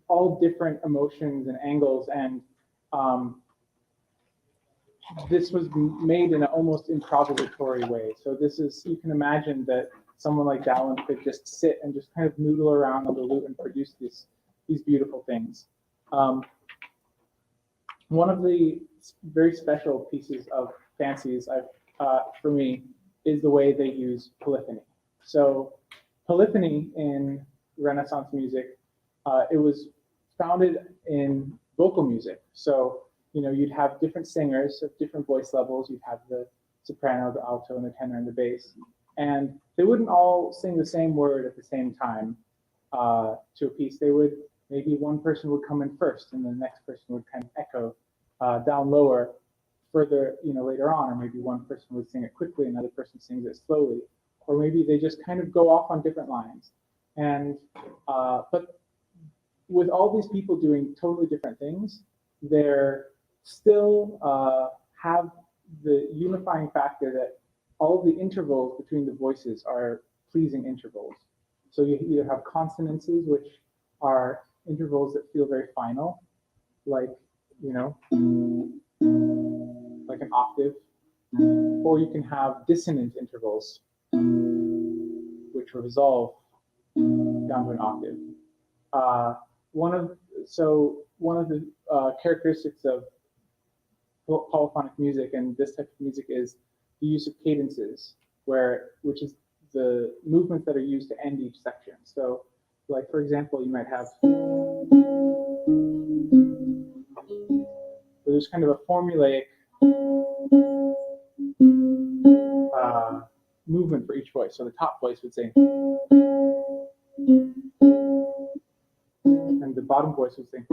all different emotions and angles, and this was made in an almost improvisatory way. So this is, you can imagine that someone like Dallin could just sit and just kind of noodle around on the lute and produce these beautiful things. One of the very special pieces of fancies for me is the way they use polyphony. So polyphony in Renaissance music, it was founded in vocal music. So, you know, you'd have different singers of different voice levels. You'd have the soprano, the alto, and the tenor, and the bass. And they wouldn't all sing the same word at the same time to a piece. They would, maybe one person would come in first, and the next person would kind of echo down lower further, you know, later on. Or maybe one person would sing it quickly, another person sings it slowly. Or maybe they just kind of go off on different lines. And but with all these people doing totally different things, they're still have the unifying factor that all of the intervals between the voices are pleasing intervals. So you either have consonances, which are intervals that feel very final, like, you know, like an octave, or you can have dissonant intervals, which resolve down to an octave. One of the characteristics of polyphonic music and this type of music is the use of cadences, which is the movements that are used to end each section. So, like for example, you might have, there's kind of a formulaic movement for each voice. So the top voice would sing, and the bottom voice would sing.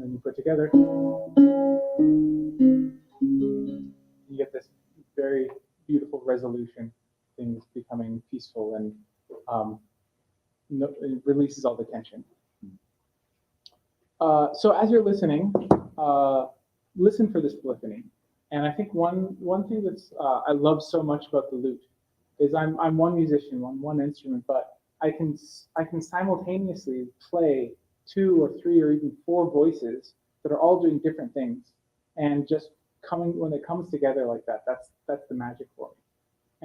And you put together, you get this very beautiful resolution, things becoming peaceful, and it releases all the tension. So as you're listening, listen for this polyphony. And I think one thing that's I love so much about the lute is I'm one musician on one instrument, but I can simultaneously play 2 or 3 or even 4 voices that are all doing different things, and just when it comes together like that, that's the magic for me.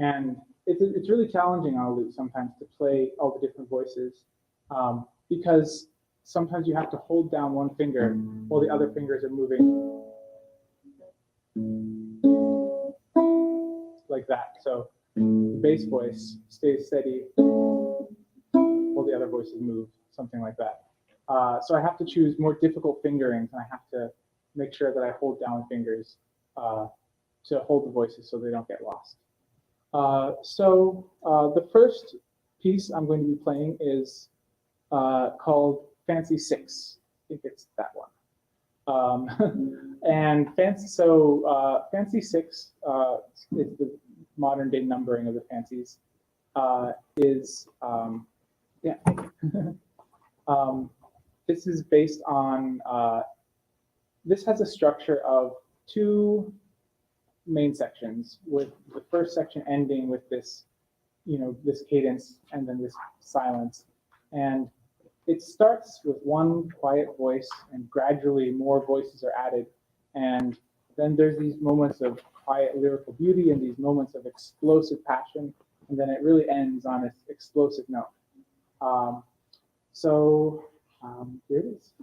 And it's really challenging on a lute sometimes to play all the different voices, because sometimes you have to hold down one finger while the other fingers are moving like that. So the bass voice stays steady while the other voices move, something like that. So I have to choose more difficult fingerings, and I have to make sure that I hold down fingers to hold the voices so they don't get lost. So the first piece I'm going to be playing is called Fancy 6. I think it's that one. And Fancy 6 is the modern day numbering of the fancies. This is based on, this has a structure of 2 main sections, with the first section ending with this, you know, this cadence and then this silence. And it starts with one quiet voice, and gradually more voices are added. And then there's these moments of quiet lyrical beauty and these moments of explosive passion. And then it really ends on an explosive note. Here it is.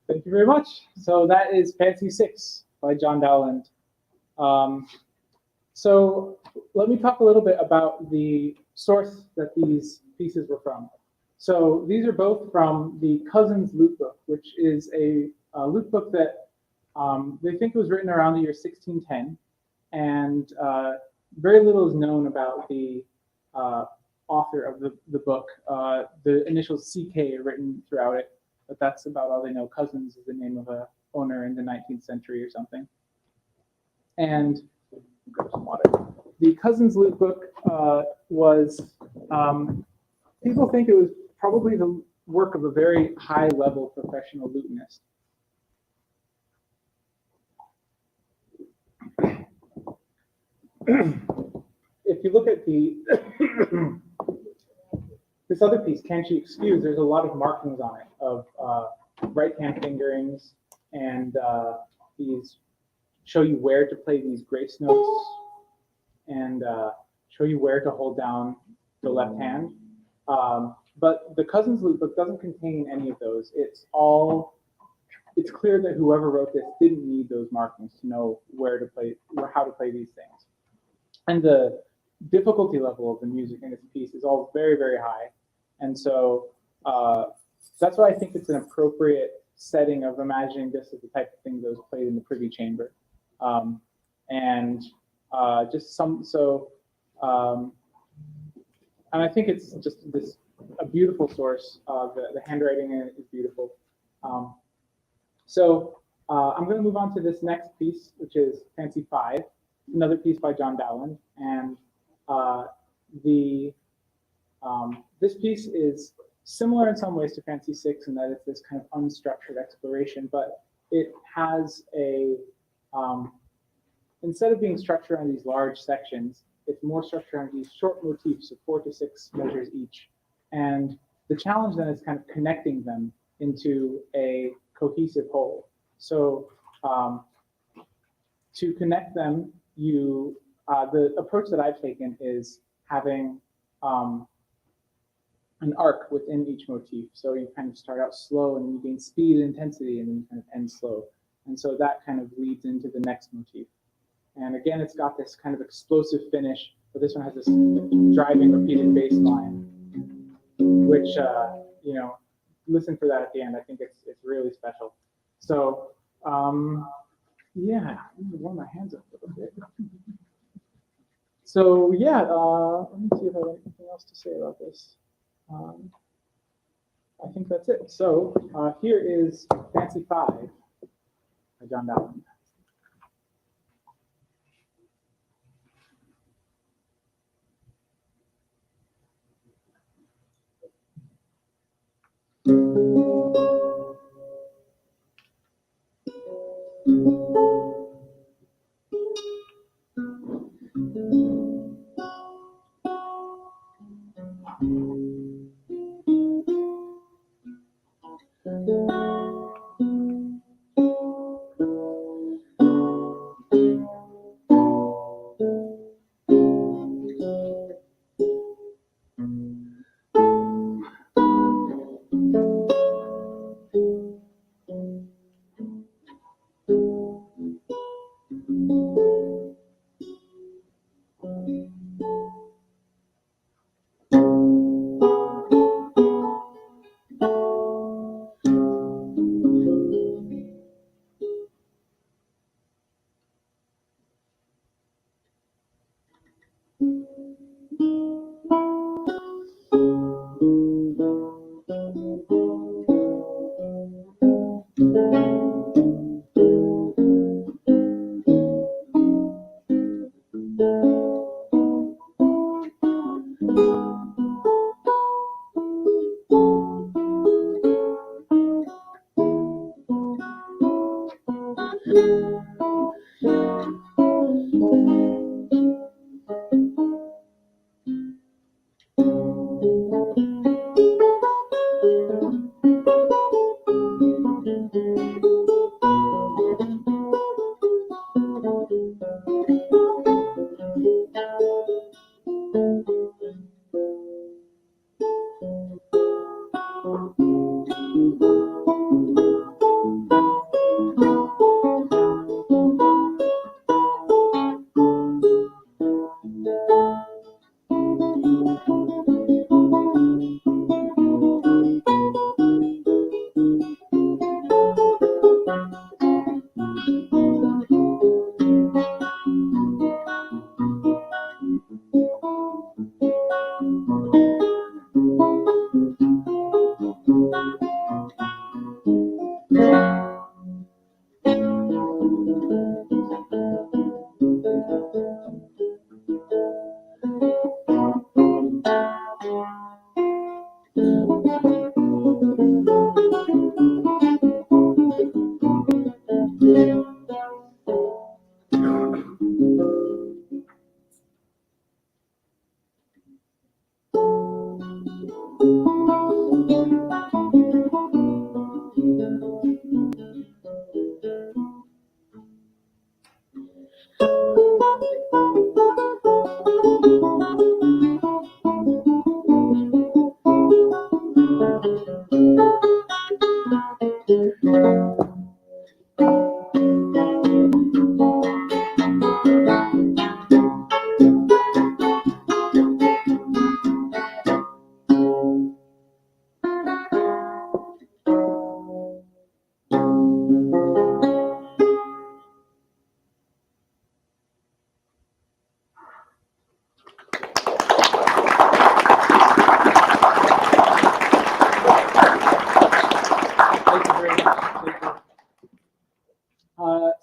Thank you very much. So that is Fancy 6 by John Dowland. So let me talk a little bit about the source that these pieces were from. So these are both from the Cousins Lute Book, which is a lute book that they think was written around the year 1610. And very little is known about the author of the book. The initials CK are written throughout it, but that's about all they know. Cousins is the name of a owner in the 19th century or something. And the Cousins Lute Book was, people think it was probably the work of a very high-level professional lutenist. If you look at the this other piece, Can't You Excuse, there's a lot of markings on it of right-hand fingerings, and these show you where to play these grace notes, and show you where to hold down the left hand. But the Cousins Lute Book doesn't contain any of those. It's clear that whoever wrote this didn't need those markings to know where to play, or how to play these things. And the difficulty level of the music in this piece is all very, very high. And so that's why I think it's an appropriate setting of imagining this as the type of thing that was played in the privy chamber. And I think it's just a beautiful source. The handwriting in it is beautiful. I'm going to move on to this next piece, which is Fancy 5, another piece by John Dowland. And this piece is similar in some ways to Fancy 6 in that it's this kind of unstructured exploration, but it has instead of being structured on these large sections, it's more structured on these short motifs of 4 to 6 measures each. And the challenge then is kind of connecting them into a cohesive whole. So to connect them, the approach that I've taken is having an arc within each motif. So you kind of start out slow and then you gain speed and intensity and then you kind of end slow. And so that kind of leads into the next motif. And again, it's got this kind of explosive finish, but this one has this driving repeated bass line, which, listen for that at the end. I think it's really special. So, yeah, I'm gonna warm my hands up a little bit. So, yeah, let me see if I have anything else to say about this. I think that's it. So, here is Fancy 5 by John Dowland.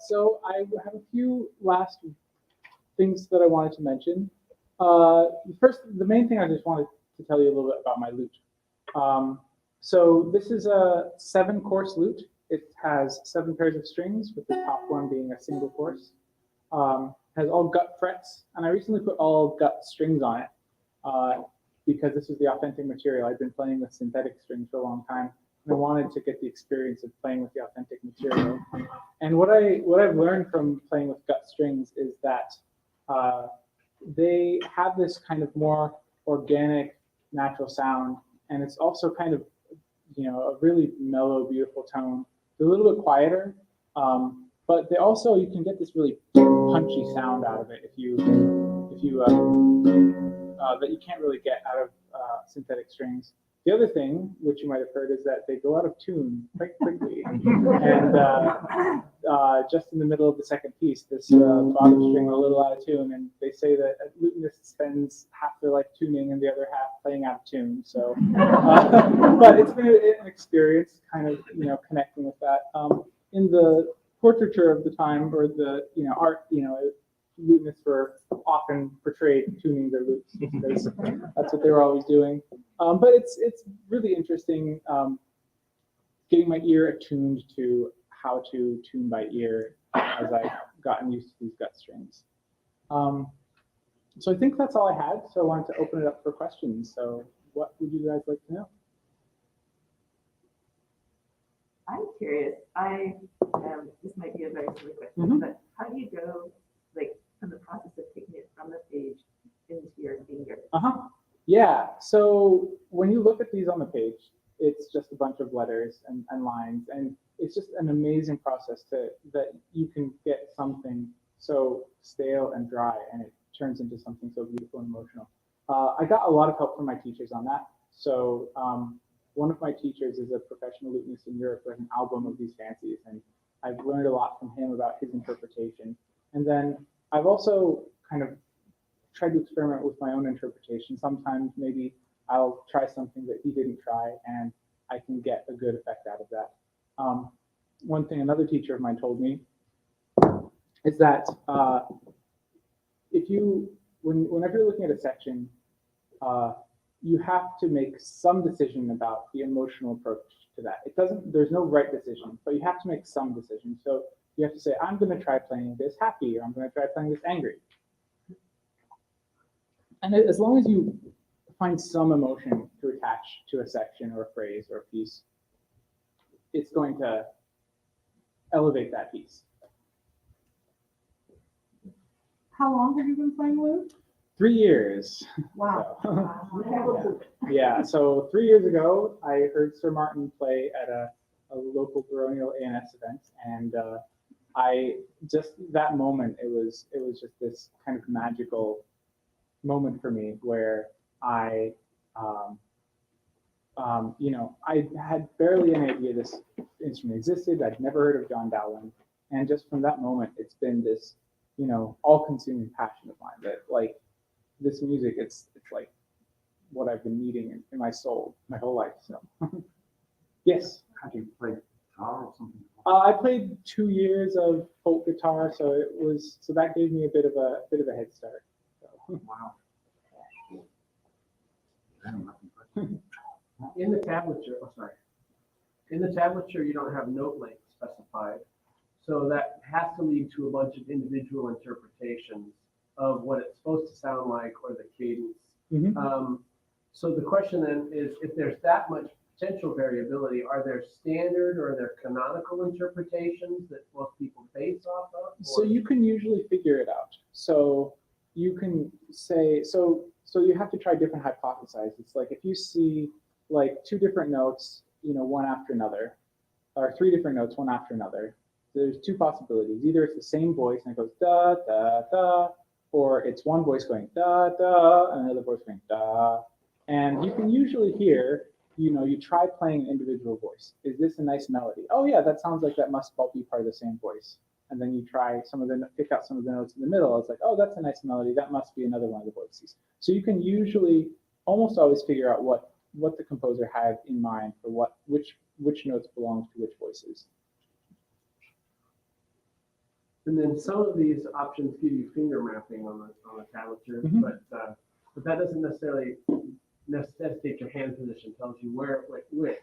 So I have a few last things that I wanted to mention. First, the main thing I just wanted to tell you a little bit about my lute. So this is a 7-course lute. It has 7 pairs of strings, with the top one being a single course. Has all gut frets, and I recently put all gut strings on it because this is the authentic material. I've been playing with synthetic strings for a long time, and I wanted to get the experience of playing with the authentic material. And what I've learned from playing with gut strings is that they have this kind of more organic, natural sound, and it's also kind of, a really mellow, beautiful tone. They're a little bit quieter, but they also, you can get this really punchy sound out of it that you can't really get out of synthetic strings. The other thing, which you might have heard, is that they go out of tune quite quickly. And just in the middle of the second piece, this bottom string went a little out of tune, and they say that a lutenist spends half their life tuning and the other half playing out of tune. So, but it's been an experience, kind of, connecting with that. In the portraiture of the time, or the art, lutenists were often portrayed tuning their lutes because that's what they were always doing. But it's really interesting getting my ear attuned to how to tune by ear as I've gotten used to these gut strings. So I think that's all I had. So I wanted to open it up for questions. So what would you guys like to know? I'm curious, this might be a very silly question, Mhm. but how do you go, like, from the process of taking it from the page into your finger? Yeah, so when you look at these on the page, it's just a bunch of letters and lines, and it's just an amazing process that you can get something so stale and dry, and it turns into something so beautiful and emotional. I got a lot of help from my teachers on that. So one of my teachers is a professional lutenist in Europe with an album of these fancies, and I've learned a lot from him about his interpretation. And then I've also kind of tried to experiment with my own interpretation. Sometimes maybe I'll try something that he didn't try, and I can get a good effect out of that. One thing another teacher of mine told me is that whenever you're looking at a section, you have to make some decision about the emotional approach to that. There's no right decision, but you have to make some decision. So you have to say, I'm going to try playing this happy, or I'm going to try playing this angry. And as long as you find some emotion to attach to a section or a phrase or a piece, it's going to elevate that piece. How long have you been playing lute? 3 years. Wow. So, yeah, so 3 years ago, I heard Sir Martin play at a local baronial A&S event, and that moment, it was just this kind of magical moment for me where I had barely any idea this instrument existed. I'd never heard of John Dowland, and just from that moment, it's been this, all-consuming passion of mine that, like, this music, it's like what I've been needing in my soul my whole life. So, yes. Had you played guitar or something? I played 2 years of folk guitar, so that gave me a bit of a head start. So. Wow. In the tablature, you don't have note length specified. So that has to lead to a bunch of individual interpretations of what it's supposed to sound like or the cadence. Mm-hmm. So the question then is, if there's that much potential variability, are there standard or are there canonical interpretations that most people base off of? So you can usually figure it out. So you can say, so you have to try different hypotheses. It's like if you see like 2 different notes, one after another, or 3 different notes, one after another, there's 2 possibilities. Either it's the same voice and it goes da, da, da, or it's one voice going da, da, and another voice going da. And you can usually hear, you try playing an individual voice. Is this a nice melody? Oh yeah, that sounds like that must all be part of the same voice. And then you try pick out some of the notes in the middle. It's like, oh, that's a nice melody. That must be another one of the voices. So you can usually almost always figure out what the composer had in mind for which notes belong to which voices. And then some of these options give you finger mapping on the tablature, Mm-hmm. but that doesn't necessarily necessitate your hand position. Tells you which.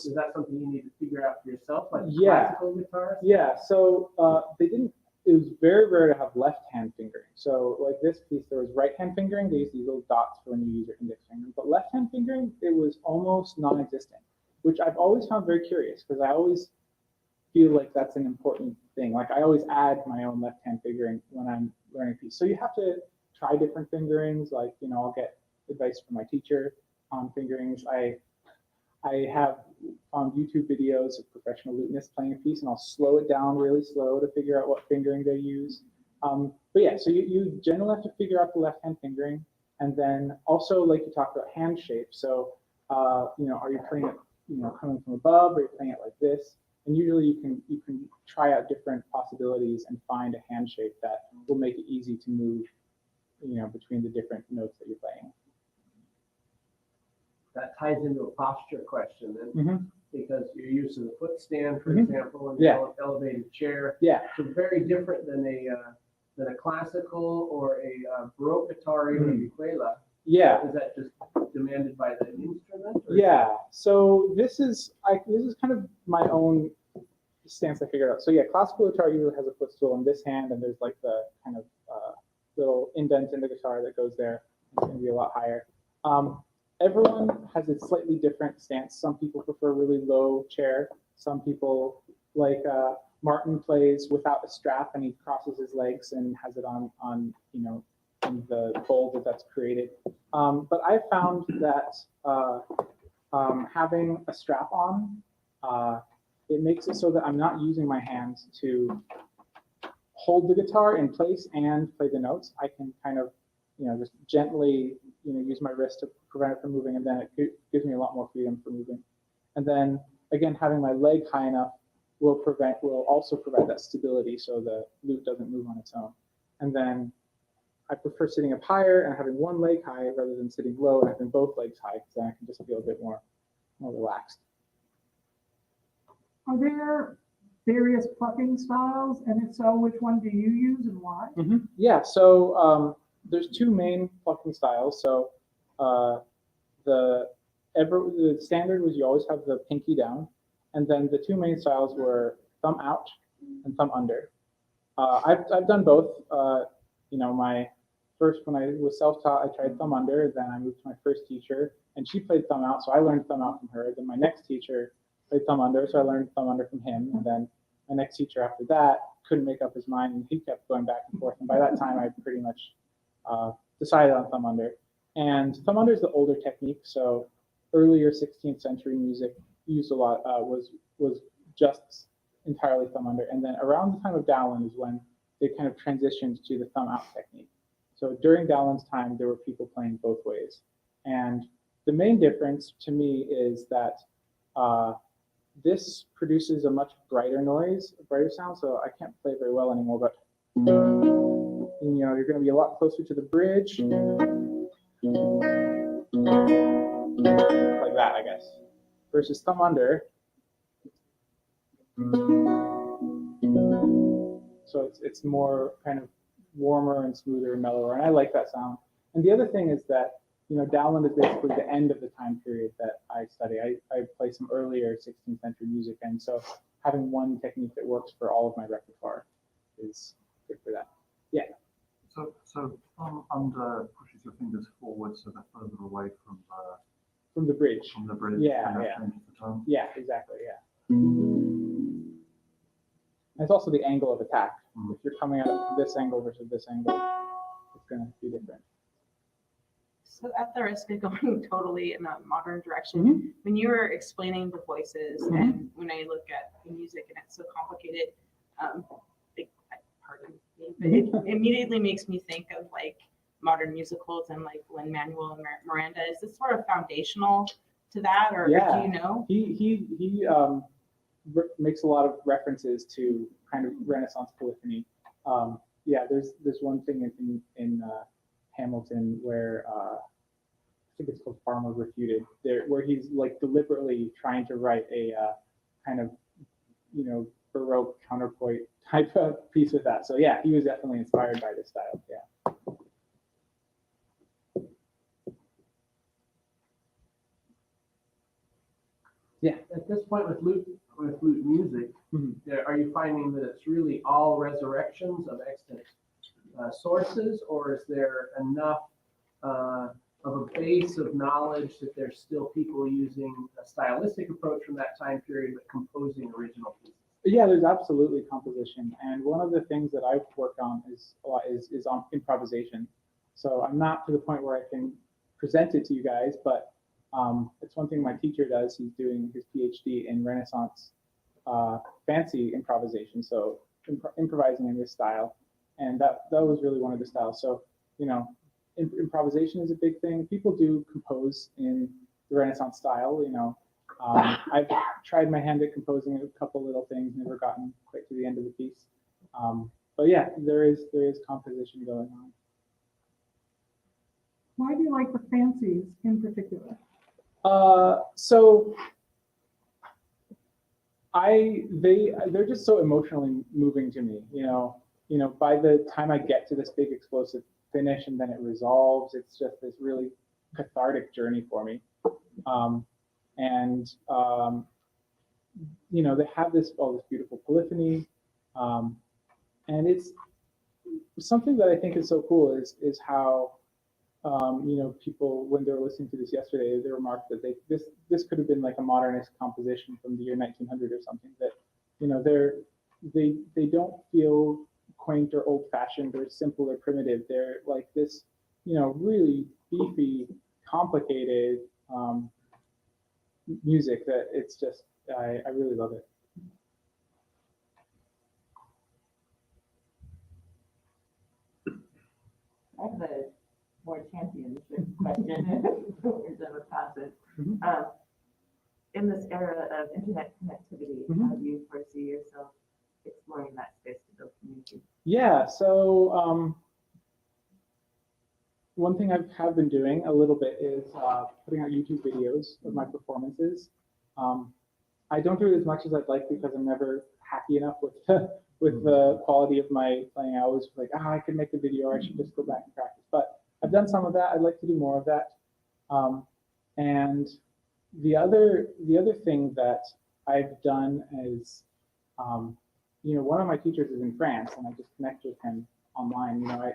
Is that something you need to figure out for yourself, like classical guitars? Yeah. So they didn't. It was very rare to have left-hand fingering. So like this piece, there was right-hand fingering. They used these little dots for when you use your index finger. But left-hand fingering, it was almost non-existent, which I've always found very curious because I always feel like that's an important thing. Like I always add my own left-hand fingering when I'm learning a piece. So you have to try different fingerings. Like, I'll get advice from my teacher on fingerings. I have found YouTube videos of professional lutenists playing a piece, and I'll slow it down really slow to figure out what fingering they use. But yeah, so you generally have to figure out the left-hand fingering, and then also, like you talked about, hand shape. So, are you playing it, coming from above, or are you playing it like this? And usually you can try out different possibilities and find a hand shape that will make it easy to move, between the different notes that you're playing. That ties into a posture question then, Mm-hmm. because your use of the foot stand, for Mhm. example, and Yeah. the elevated chair, Yeah. so very different than a classical or a Baroque guitar or even a ukulele. Yeah. Is that just demanded by the instrument? or- Yeah, so this is kind of my own stance I figured out. So yeah, classical guitar usually has a footstool in this hand, and there's like the kind of little indent in the guitar that goes there. It's going to be a lot higher. Everyone has a slightly different stance. Some people prefer really low chair. Some people like Martin plays without a strap, and he crosses his legs and has it on in the fold that's created. But I found that having a strap on, it makes it so that I'm not using my hands to hold the guitar in place and play the notes. I can kind of, just gently, use my wrist to prevent it from moving, and then it gives me a lot more freedom for moving. And then again, having my leg high enough will also provide that stability so the lute doesn't move on its own. And then I prefer sitting up higher and having one leg high rather than sitting low and having both legs high, because then I can just feel a bit more relaxed. Are there various plucking styles? And if so, which one do you use and why? Yeah, so there's two main plucking styles. So the standard was you always have the pinky down, and then the two main styles were thumb out and thumb under. I've done both. My first, when I was self-taught, I tried thumb under. Then I moved to my first teacher, and she played thumb out, so I learned thumb out from her. Then my next teacher played thumb under, so I learned thumb under from him. And then my next teacher after that couldn't make up his mind, and he kept going back and forth. And by that time, I pretty much decided on thumb under. And thumb under is the older technique, so earlier 16th century music used a lot was just entirely thumb under. And then around the time of Dowland is when they kind of transitioned to the thumb out technique. So during Dowland's time, there were people playing both ways. And the main difference to me is that this produces a much brighter noise, a brighter sound, so I can't play very well anymore, but you're going to be a lot closer to the bridge. Like that, I guess. Versus thumb under. So it's more kind of warmer and smoother and mellower, and I like that sound. And the other thing is that, Dowland is basically the end of the time period that I study. I play some earlier 16th century music, and so having one technique that works for all of my repertoire is good for that. Yeah. So thumb under pushes your fingers forward so they're further away from the bridge. From the bridge. Yeah, and that yeah. changes the tone. Yeah, exactly, yeah. And it's also the angle of attack. If you're coming at it from this angle versus this angle, it's going to be different. So at the risk of going totally in a modern direction, when you were explaining the voices and when I look at the music and it's so complicated, pardon me, but it immediately makes me think of like modern musicals and like Lin-Manuel and Miranda. Is this sort of foundational to that, or do you know? He makes a lot of references to kind of Renaissance polyphony. There's one thing in Hamilton where I think it's called Farmer Refuted, where he's like deliberately trying to write a kind of Baroque counterpoint type of piece with that. So yeah, he was definitely inspired by this style. Yeah. Yeah. At this point with lute music, are you finding that it's really all resurrections of extant sources, or is there enough of a base of knowledge that there's still people using a stylistic approach from that time period but composing original pieces? Yeah, there's absolutely composition, and one of the things that I've worked on is on improvisation. So I'm not to the point where I can present it to you guys, but it's one thing my teacher does. He's doing his PhD in Renaissance fancy improvisation, so improvising in this style, and that was really one of the styles. So improvisation is a big thing. People do compose in the Renaissance style. I've tried my hand at composing a couple little things, never gotten quite to the end of the piece. But yeah, there is composition going on. Why do you like the fancies in particular? So they're just so emotionally moving to me. you know, by the time I get to this big explosive finish and then it resolves, it's just this really cathartic journey for me. You know, they have all this beautiful polyphony, and it's something that I think is so cool is how, you know, people, when they were listening to this yesterday, they remarked that this could have been like a modernist composition from the year 1900 or something, that, you know, they don't feel quaint or old fashioned or simple or primitive. They're like this, you know, really beefy, complicated music that it's just, I really love it. I have a more championship question. We're done with classes. In this era of internet connectivity, how do you foresee yourself exploring that space to build community? Yeah, so one thing I have been doing a little bit is putting out YouTube videos of my performances. I don't do it as much as I'd like because I'm never happy enough with the quality of my playing. I always like, I could make a video, or I should just go back and practice. But I've done some of that. I'd like to do more of that. And the other thing that I've done is, you know, one of my teachers is in France, and I just connected with him online. You know, I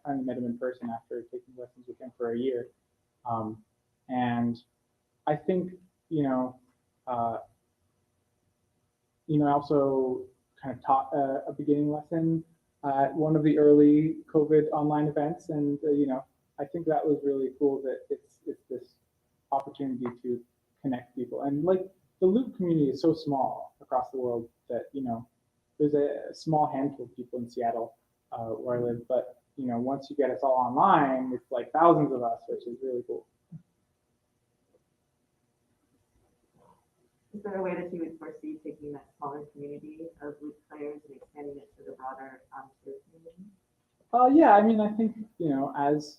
finally met him in person after taking lessons with him for a year. And I think, you know, I also kind of taught a beginning lesson at one of the early COVID online events, and you know, I think that was really cool that it's this opportunity to connect people. And like the Loop community is so small across the world that, you know, there's a small handful of people in Seattle where I live, but you know, once you get us all online, it's like thousands of us, which is really cool. Is there a way that you would foresee taking that smaller community of Loop players and expanding it to the broader Tir community? Yeah, I mean, I think, you know, as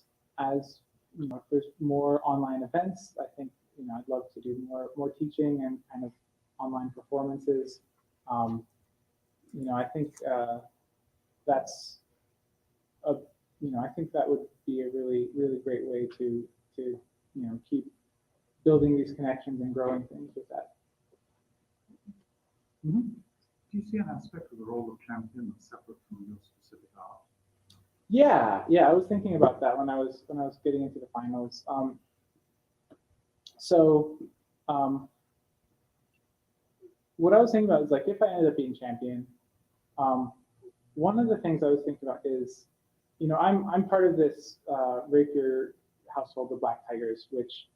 you know, if there's more online events, I think, you know, I'd love to do more teaching and kind of online performances. You know, I think that's you know, I think that would be a really, really great way to you know, keep building these connections and growing things with that. Do you see an aspect of the role of champion that's separate from your specific art? Yeah, I was thinking about that when I was getting into the finals. What I was thinking about is, like, if I ended up being champion, one of the things I was thinking about is, you know, I'm part of this rapier household, the Black Tigers, which,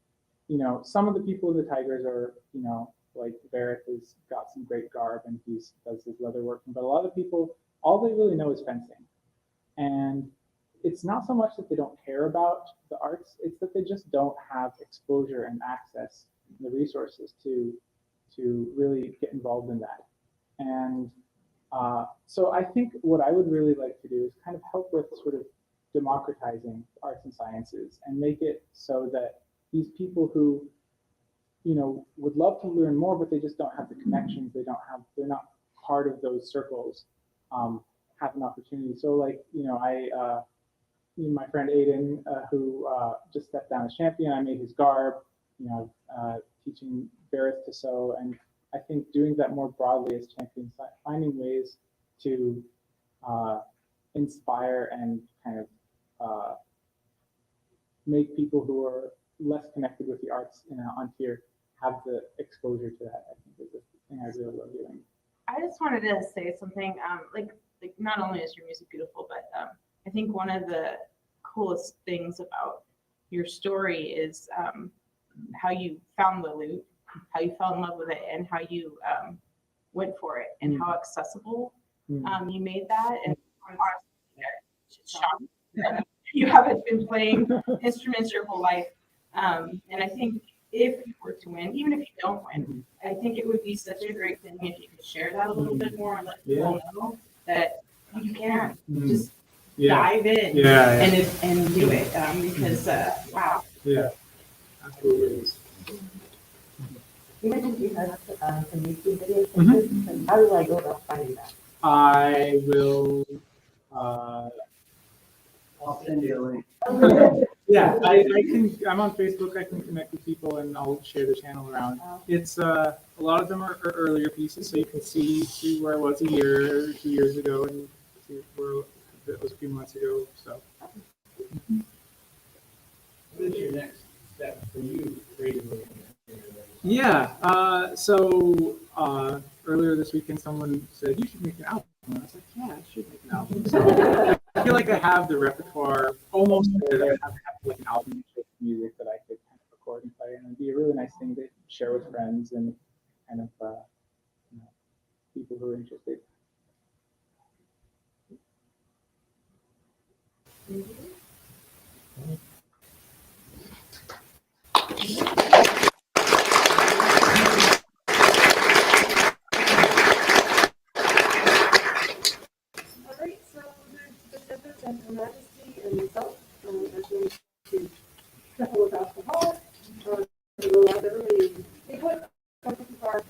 you know, some of the people in the Tigers are, you know, like Vareth has got some great garb and does his leather working, but a lot of people, all they really know is fencing. And it's not so much that they don't care about the arts, it's that they just don't have exposure and access, the resources to really get involved in that. And so I think what I would really like to do is kind of help with sort of democratizing arts and sciences and make it so that these people who, you know, would love to learn more, but they just don't have the connections, they're not part of those circles, have an opportunity. So, like, you know, my friend Aiden, who just stepped down as champion, I made his garb, you know, teaching Vareth to sew, and I think doing that more broadly as champions, finding ways to inspire and kind of make people who are less connected with the arts in An Tir have the exposure to that, I think is the thing I really love doing. I just wanted to say something, like not only is your music beautiful, but I think one of the coolest things about your story is how you found the lute, how you fell in love with it, and how you went for it, and how accessible you made that. And you haven't been playing instruments your whole life. And I think if you were to win, even if you don't win, I think it would be such a great thing if you could share that a little bit more and let people know that you can just dive in and do it. Because, wow. Yeah, absolutely. You mentioned you had some YouTube videos. How do I go about finding that? I will I'll send you a link. Yeah, I'm on Facebook, I can connect with people and I'll share the channel around. It's, a lot of them are earlier pieces, so you can see where I was a year or 2 years ago and see where it was a few months ago, so. What is your next step for you creatively? Yeah, earlier this weekend, someone said, you should make an album. And I was like, yeah, I should make an album. So I feel like I have the repertoire almost there. I have like an album of music that I could kind of record and play, and it'd be a really nice thing to share with friends and kind of people who are interested. All right, so the Cadences and Her Majesty and myself are going to couple of alcohol. We'll have everybody take what comes to our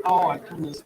Oh, I turned this.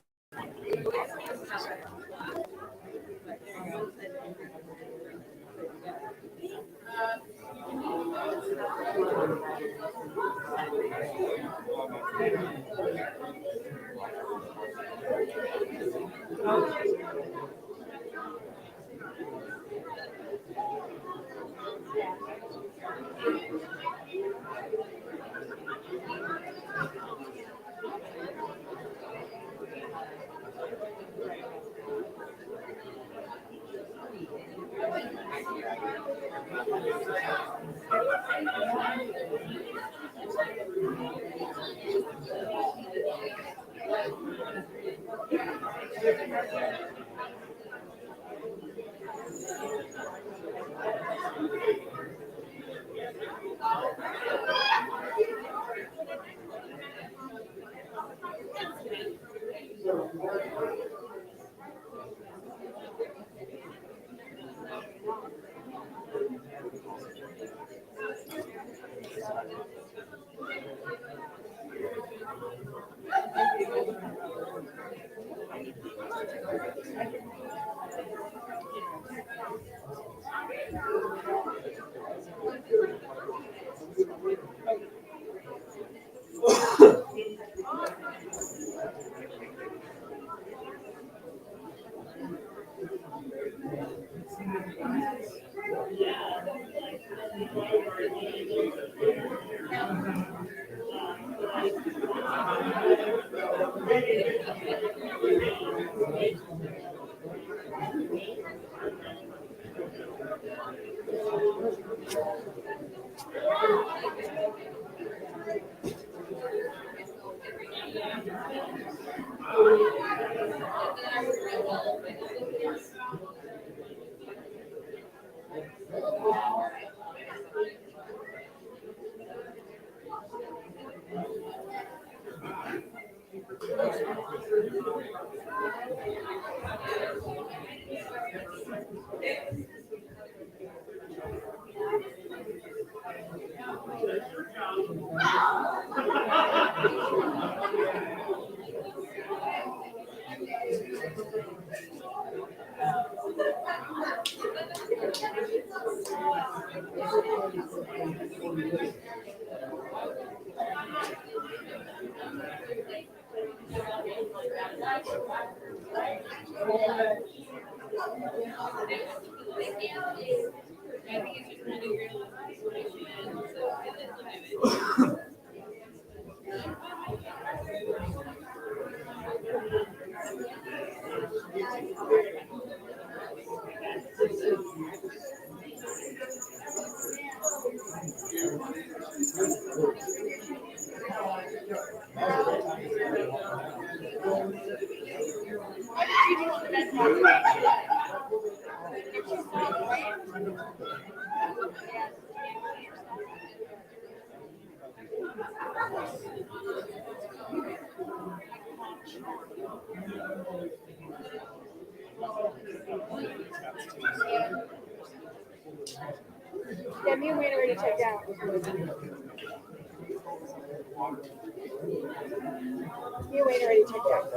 Yeah, me and Wayne already checked out. Me and Wayne already checked out.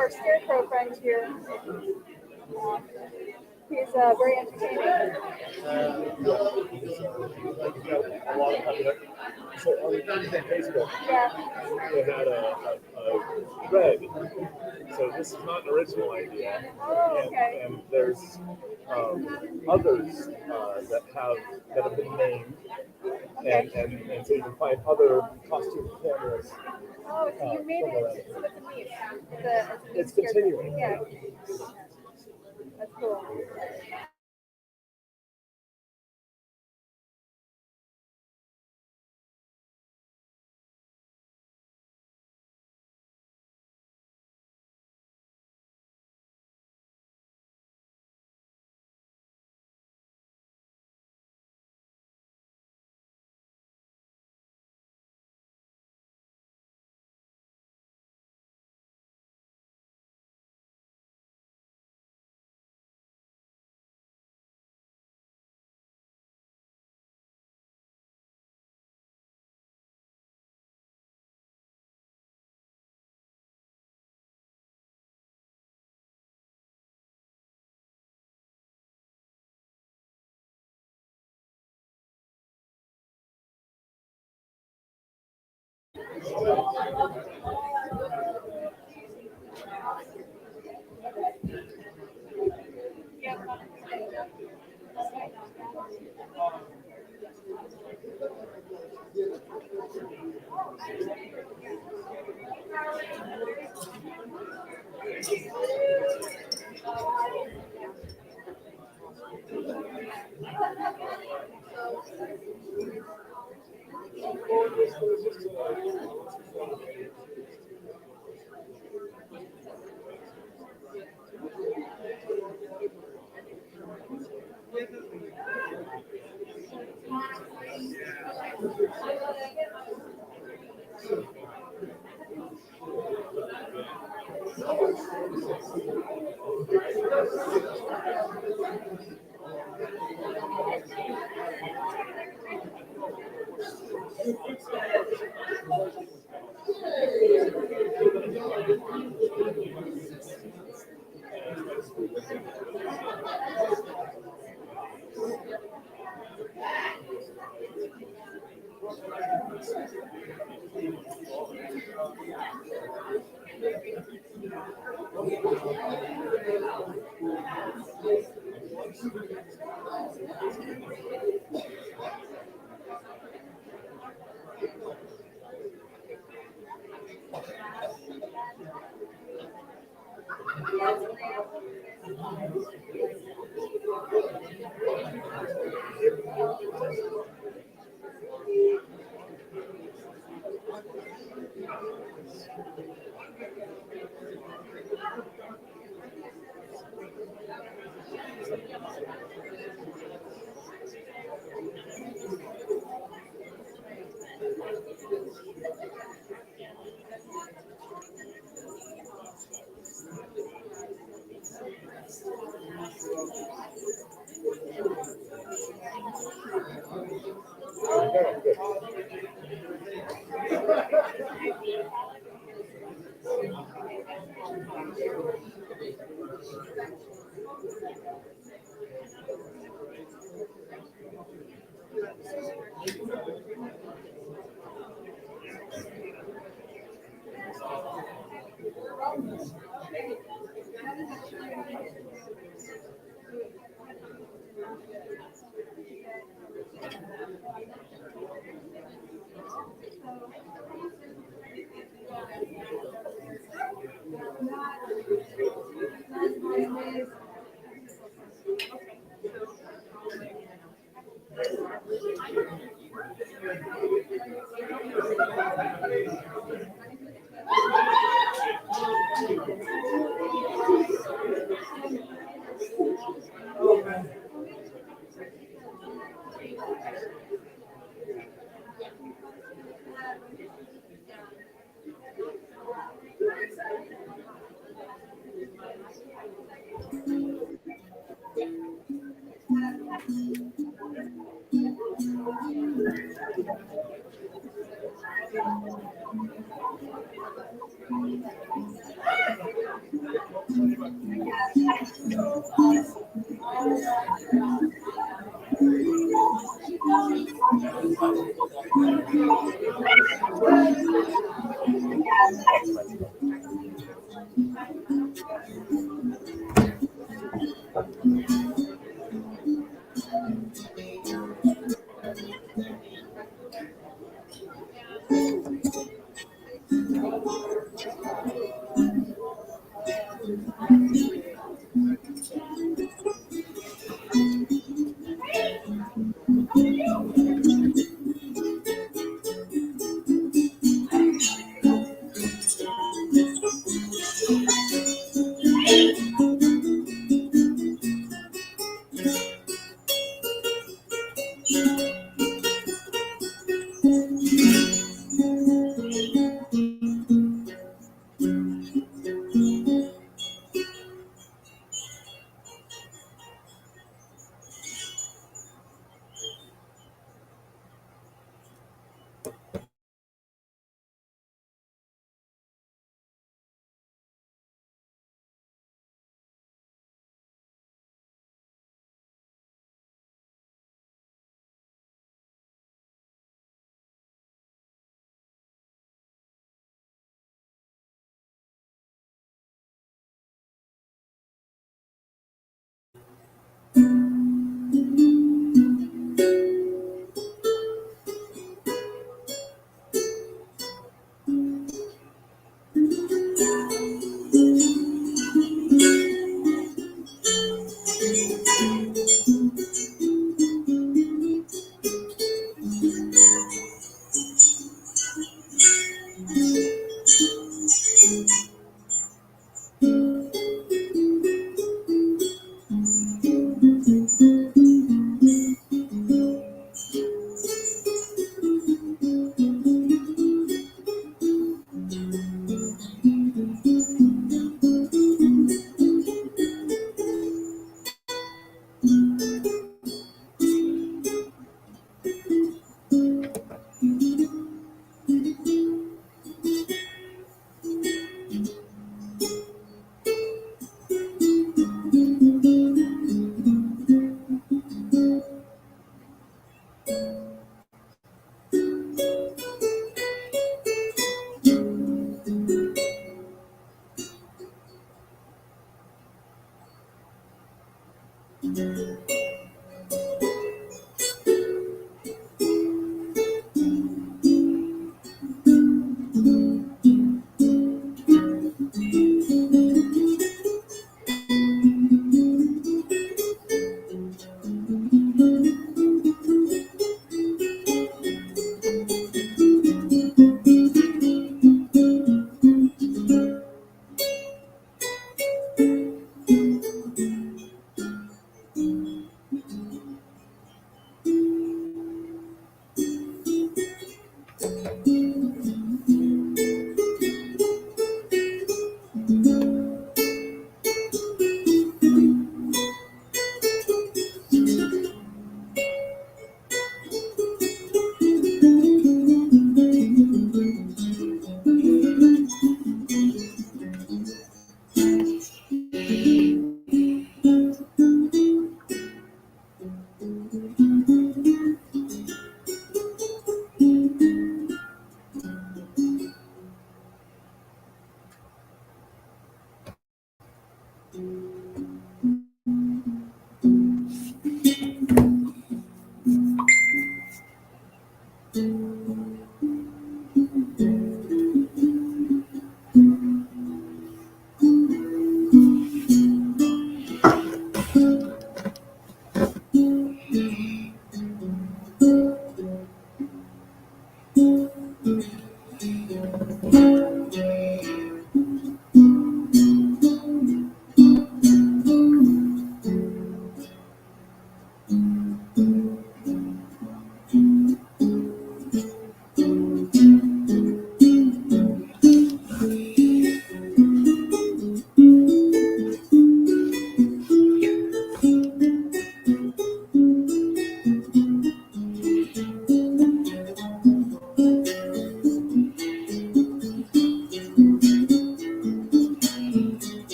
our scarecrow friend here. He's very entertaining. A lot of popular. So on Facebook, Yeah. they had a thread. So this is not an original idea. Oh, okay. And there's others that have been named. And so you can find other costume cameras. Oh, so you made it. So it's a niche. It's continuing. Yeah. That's cool.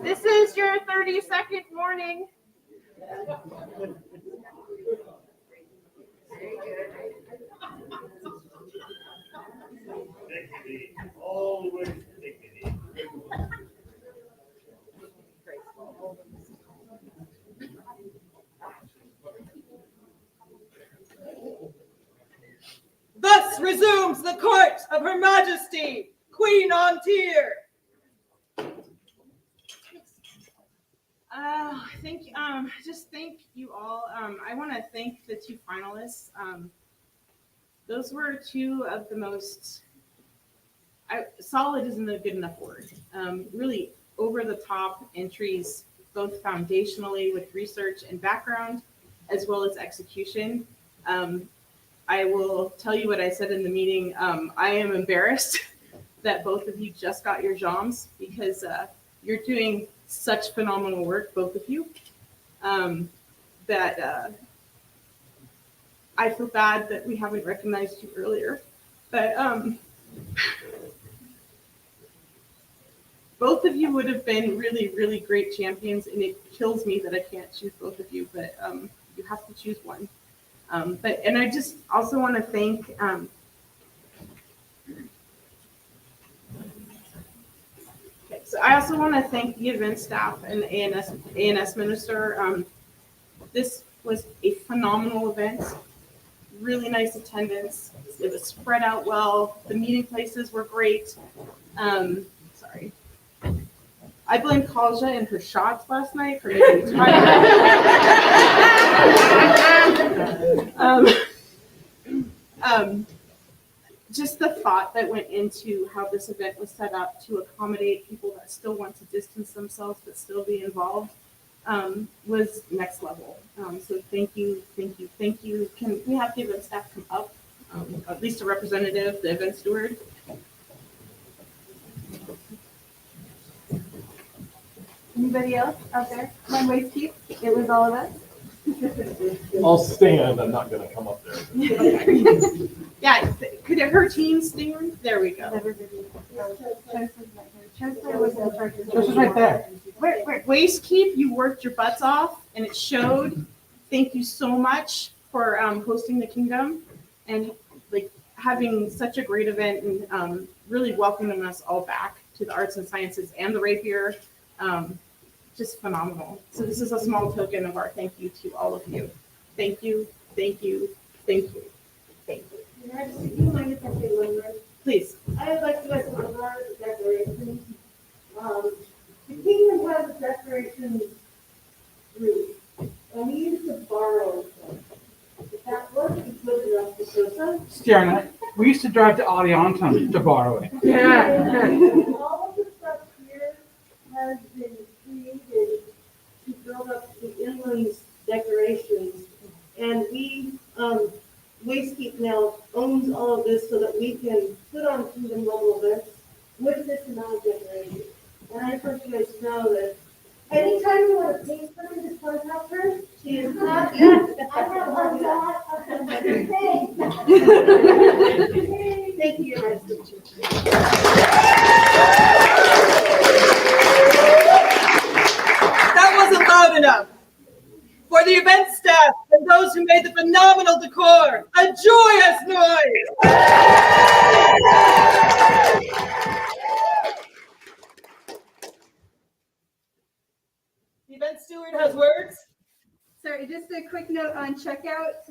This is your 30-second warning. Dignity, always dignity. Thus resumes the court of Her Majesty, Queen An Tir. Thank you all. I want to thank the two finalists. Those were two of the most solid isn't a good enough word. Really over the top entries, both foundationally with research and background, as well as execution. I will tell you what I said in the meeting. I am embarrassed that both of you just got your JOMs because you're doing such phenomenal work, both of you, that I feel bad that we haven't recognized you earlier. But both of you would have been really, really great champions, and it kills me that I can't choose both of you, but you have to choose one. And I just also want to thank so I also want to thank the event staff and the A&S minister. This was a phenomenal event, really nice attendance. It was spread out well. The meeting places were great. Sorry. I blame Kalja and her shots last night for making me tired. Just the thought that went into how this event was set up to accommodate people that still want to distance themselves but still be involved was next level. So thank you, thank you, thank you. Can we have the event staff come up? At least a representative, the event steward. Anybody else out there? One way keep. It was all of us. I'll stand, I'm not gonna come up there. Yeah, could her team stand? There we go. This is right there. Waste Keep, you worked your butts off and it showed. Thank you so much for hosting the Kingdom and like having such a great event and really welcoming us all back to the arts and sciences and the rapier. Just phenomenal. So this is a small token of our thank you to all of you. Thank you, thank you, thank you, thank you. Your Majesty, do you mind if I say one word? Please. I would like to make one of our declarations. The kingdom has a declaration group, and we used to borrow them. If that works, we put it up to Sosa. Stjarna, we used to drive to Aliantum to borrow it. All of the stuff here has been created to build up the inland's declarations. And we, Wastekeep now owns all of this so that we can put on kingdom level events with this amount of decoration. And I just want you guys to know that anytime you want to pay somebody, just contact her. She is not, I have a lot of them. Thank you, Your Majesty. That wasn't loud enough. For the event staff and those who made the phenomenal decor, a joyous noise. The event steward has words. Sorry, just a quick note on checkout.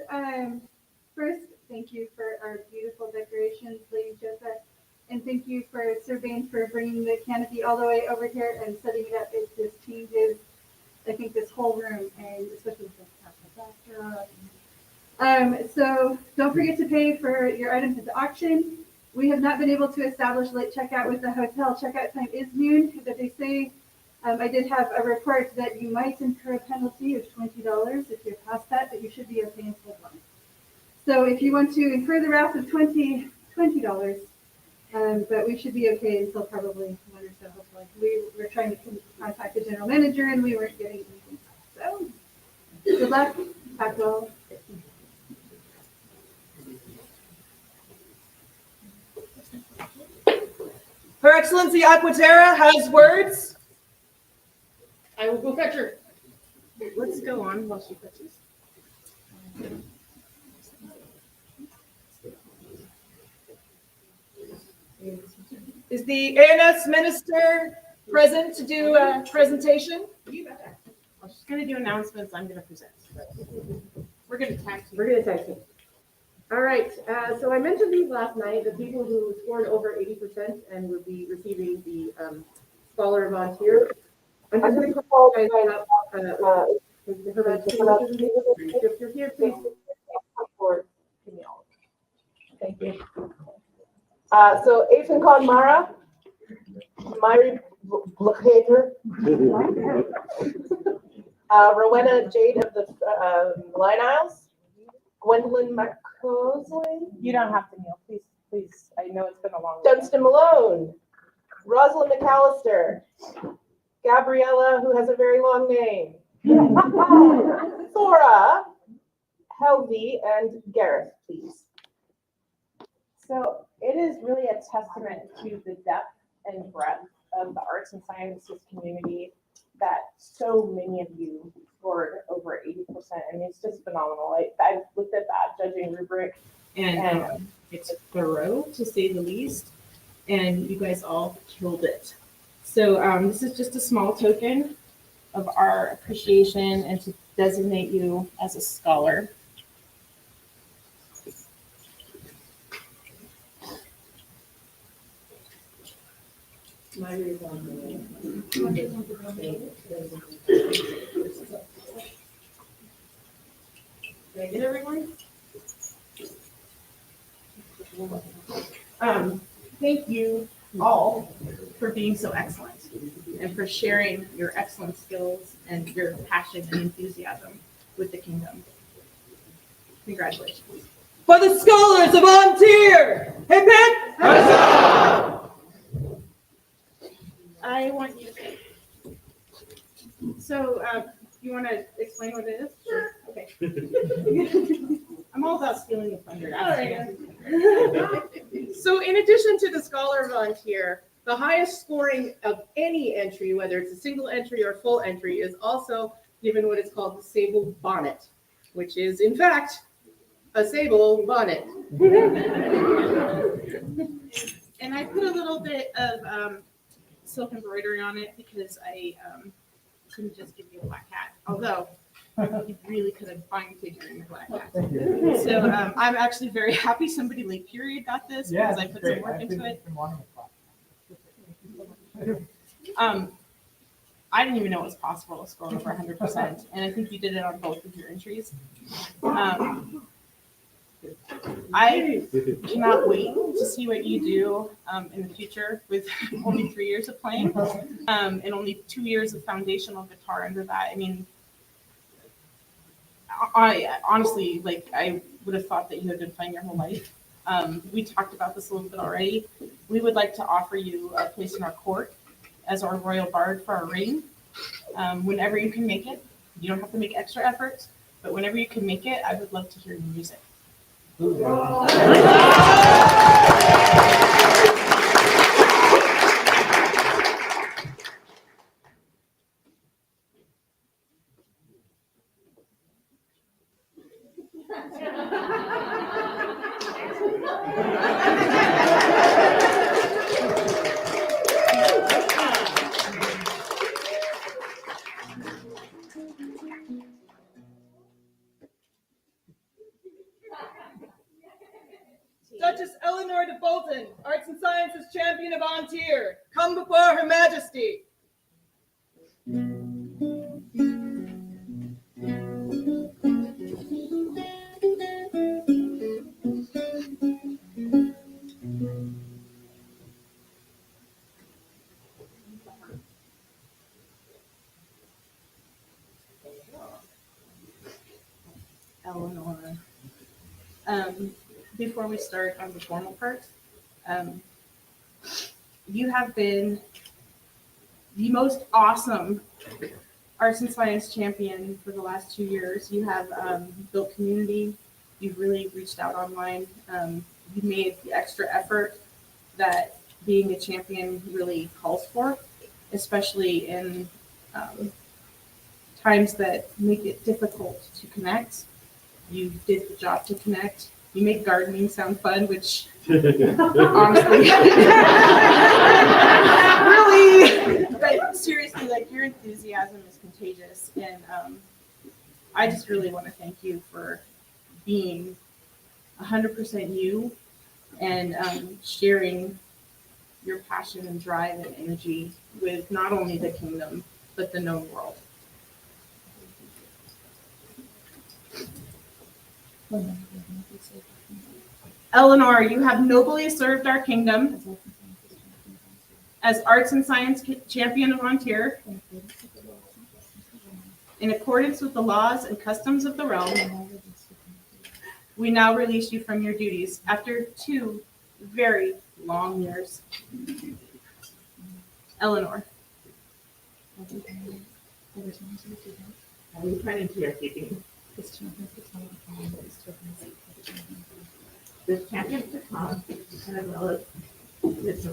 First, thank you for our beautiful decorations, Lady Joseph. And thank you for Sir Bain for bringing the canopy all the way over here and setting it up. It just changes, I think, this whole room, and especially with the backdrop. So don't forget to pay for your items at the auction. We have not been able to establish late checkout with the hotel. Checkout time is noon, but they say, I did have a report that you might incur a penalty of $20 if you're past that, but you should be okay until 1. So if you want to incur the wrath of $20, but we should be okay until probably 1 or so, hopefully. We were trying to contact the general manager and we weren't getting anything. So good luck, pack well. Her Excellency Aquaterra has words. I will go fetch her. Let's go on while she fetches. Is the A&S minister present to do a presentation? Well, she's going to do announcements. I'm going to present. We're going to tag team. We're going to tag team. All right, so I mentioned these last night, the people who scored over 80% and would be receiving the Scholar of An Tir. I'm just going to call you guys up. If you're here, please. Thank you. So Ethan called Mara, Myri Blahater, Rowena Jade of the Line Isles, Gwendolyn McCosley. You don't have to kneel, please, please. I know it's been a long Dunstan Malone, Rosalind McAllister, Gabriella, who has a very long name, Thora, Helvey, and Gareth, please. So it is really a testament to the depth and breadth of the arts and sciences community that so many of you scored over 80%. I mean, it's just phenomenal. I looked at that judging rubric. And it's thorough, to say the least. And you guys all killed it. So this is just a small token of our appreciation and to designate you as a scholar. Did I get everyone? Thank you all for being so excellent and for sharing your excellent skills and your passion and enthusiasm with the kingdom. Congratulations. For the scholars of An Tir, hip hip! Huzzah! I want you to. So, you want to explain what it is? Sure. Okay. I'm all about stealing the thunder. So in addition to the Scholar of An Tir, The highest scoring of any entry, whether it's a single entry or full entry, is also given what is called the sable bonnet, which is in fact a sable bonnet. And I put a little bit of silk embroidery on it because I couldn't just give you a black hat, although you really could have fine figure in a black hat. So I'm actually very happy somebody late period got this because I put some work into it. I didn't even know it was possible to score over 100%, and I think you did it on both of your entries. I cannot wait to see what you do in the future with only 3 years of playing and only 2 years of foundational guitar under that. I mean, I honestly, like, I would have thought that you had been playing your whole life. We talked about this a little bit already. We would like to offer you a place in our court as our royal bard for our ring. Whenever you can make it, you don't have to make extra efforts, but whenever you can make it, I would love to hear your music. Duchess Eleanor de Bolton, Arts and Sciences Champion of An Tir, come before Her Majesty. Eleanor. Before we start on the formal part, you have been the most awesome Arts and Science champion for the last 2 years. You have built community. You've really reached out online. You made the extra effort that being a champion really calls for, especially in times that make it difficult to connect. You did the job to connect. You make gardening sound fun, which honestly, really, but seriously, like, your enthusiasm is contagious. And I just really want to thank you for being 100% you and sharing your passion and drive and energy with not only the kingdom, but the known world. Eleanor, you have nobly served our kingdom as Arts and Science Champion of An Tir in accordance with the laws and customs of the realm. We now release you from your duties after 2 very long years. Eleanor. We plan into your keeping. The champions to come, as well as this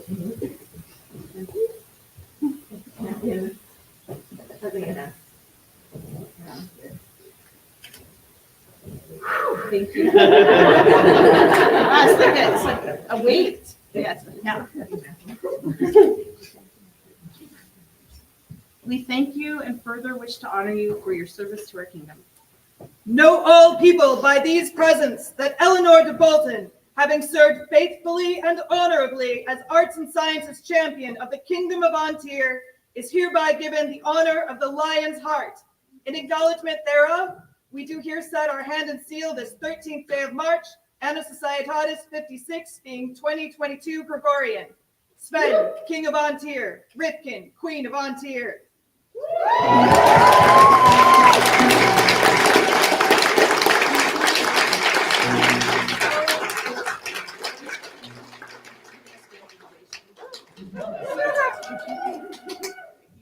champion of A&S. Thank you. It's like a weight. Yes. Now. We thank you and further wish to honor you for your service to our kingdom. Know all people by these presents that Eleanor de Bolton, having served faithfully and honorably as Arts and Sciences Champion of the Kingdom of An Tir, is hereby given the honor of the Lion's Heart. In acknowledgement thereof, we do here set our hand and seal this 13th day of March, Anno Societatis 56, being 2022 Gregorian. Sven, King of An Tir, Rifkin, Queen of An Tir. You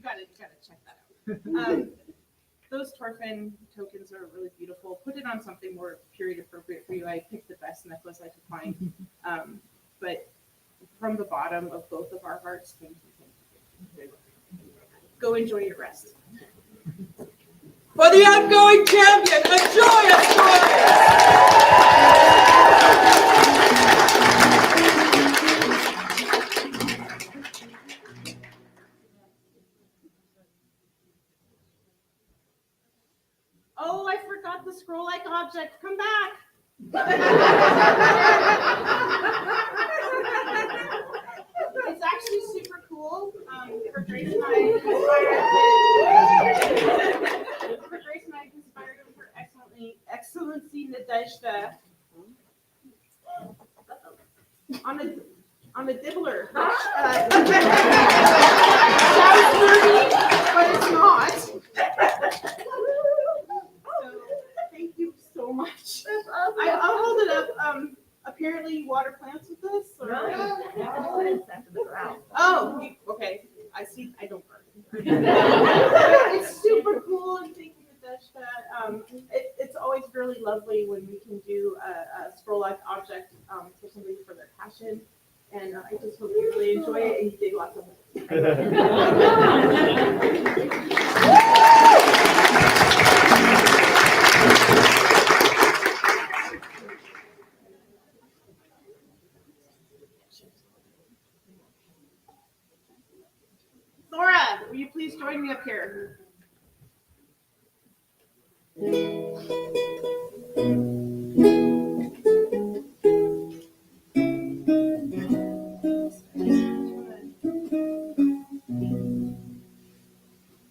gotta check that out. Those Torfin tokens are really beautiful. Put it on something more period appropriate for you. I picked the best necklace I could find. But from the bottom of both of our hearts, thank you. Go enjoy your rest. For the outgoing champion, a joyous Oh, I forgot the scroll-like object. Come back. It's actually super cool. For Grace and I inspired him for Excellency Nadezhda on a dibbler, which sounds nerdy, but it's not. So thank you so much. I'll hold it up. Apparently you water plants with this? Or? Oh, okay. I see. I don't burn. It's super cool, and thank you, Nadezhda. It's always really lovely when we can do a scroll-like object for somebody for their passion. And I just hope you really enjoy it and you did lots of it. Thora, will you please join me up here?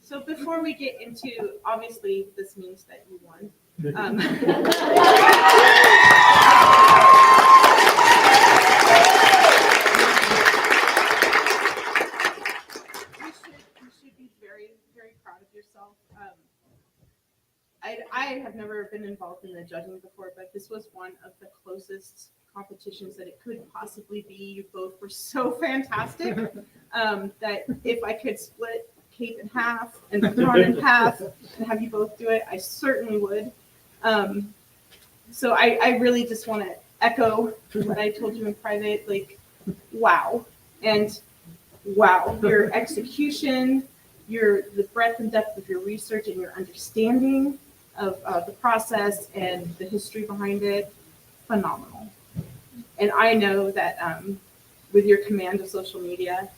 So before we get into, obviously, this means that you won. You should be very, very proud of yourself. I have never been involved in the judging before, but this was one of the closest competitions that it could possibly be. You both were so fantastic that if I could split Kate in half and Thorn in half and have you both do it, I certainly would. So I really just want to echo what I told you in private, like, wow. And wow, your execution, the breadth and depth of your research and your understanding of the process and the history behind it, phenomenal. And I know that with your command of social media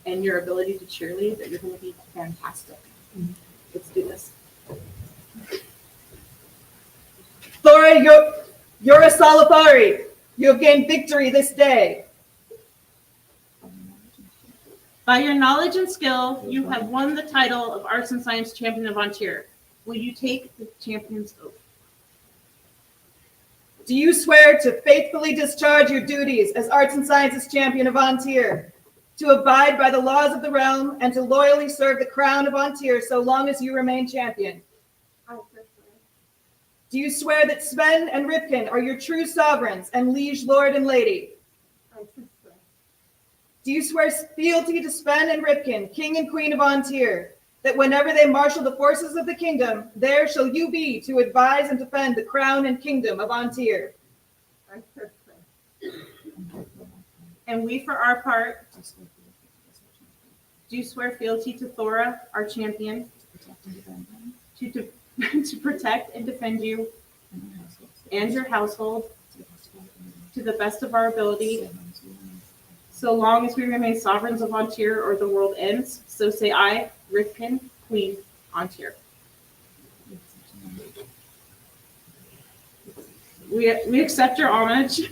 and your ability to cheerlead, that you're going to be fantastic. Let's do this. Thora, you're a Salafari. You have gained victory this day. By your knowledge and skill, you have won the title of Arts and Science Champion of An Tir. Will you take the champion's oath? Do you swear to faithfully discharge your duties as Arts and Sciences Champion of An Tir, to abide by the laws of the realm, and to loyally serve the crown of An Tir so long as you remain champion? Do you swear that Sven and Ripken are your true sovereigns and liege lord and lady? Do you swear fealty to Sven and Ripken, king and queen of An Tir, that whenever they marshal the forces of the kingdom, there shall you be to advise and defend the crown and kingdom of An Tir? And we, for our part, do swear fealty to Thora, our champion, to protect and defend you and your household to the best of our ability, so long as we remain sovereigns of An Tir or the world ends. So say I, Ripken, Queen, An Tir. We accept your homage,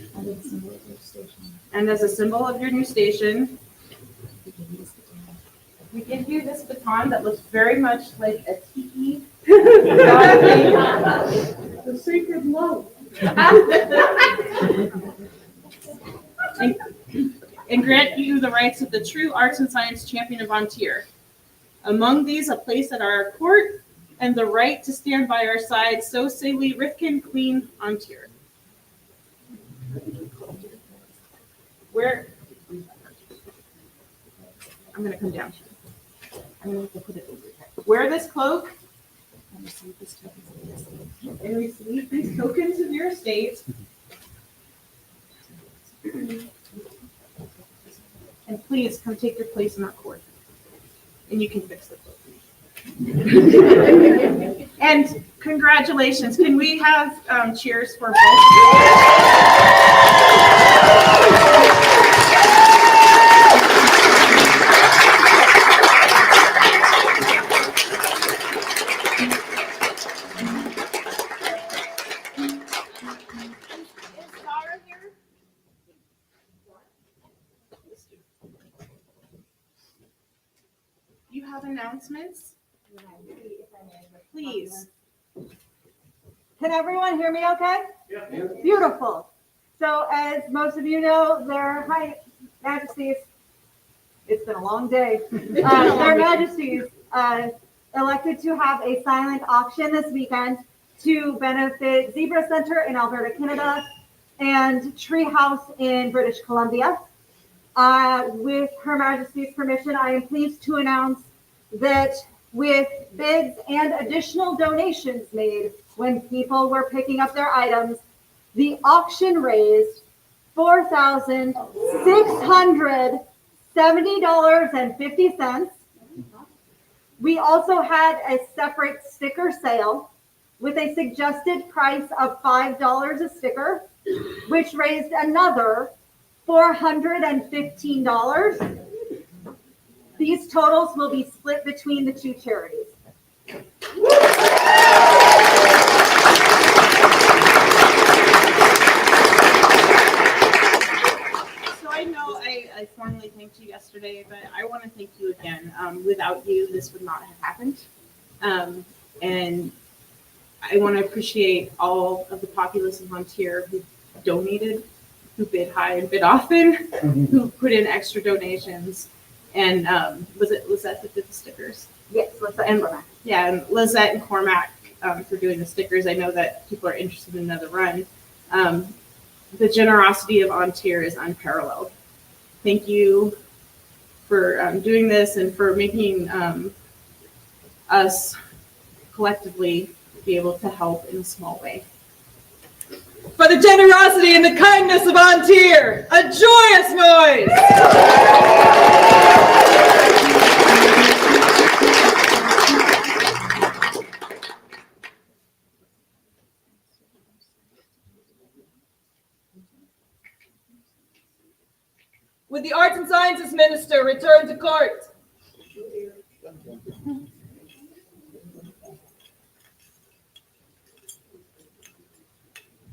and as a symbol of your new station, we give you this baton that looks very much like a tiki. The sacred love. And grant you the rights of the true Arts and Science Champion of An Tir. Among these, a place at our court and the right to stand by our side. So say we, Rifkin, Queen, An Tir. Where? I'm going to come down. I'm going to put it over here. Wear this cloak and receive these tokens of your estate. And please come take your place in our court. And you can fix the cloak. And congratulations. Can we have cheers for both? You have announcements? Please. Can everyone hear me okay? Yeah. Beautiful. So as most of you know, their High Majesties, it's been a long day, their Majesties elected to have a silent auction this weekend to benefit Zebra Center in Alberta, Canada, and Treehouse in British Columbia. With Her Majesty's permission, I am pleased to announce that with bids and additional donations made when people were picking up their items, the auction raised $4,670.50. We also had a separate sticker sale with a suggested price of $5 a sticker, which raised another $415. These totals will be split between the two charities. So I know I formally thanked you yesterday, but I want to thank you again. Without you, this would not have happened. And I want to appreciate all of the populace of An Tir who donated, who bid high and bid often, who put in extra donations. And was it Lizette that did the stickers? Yes, Lizette and Cormac. Yeah, and Lizette and Cormac for doing the stickers. I know that people are interested in another run. The generosity of An Tir is unparalleled. Thank you for doing this and for making us collectively be able to help in a small way. For the generosity and the kindness of An Tir, a joyous noise! Would the Arts and Sciences Minister return to court?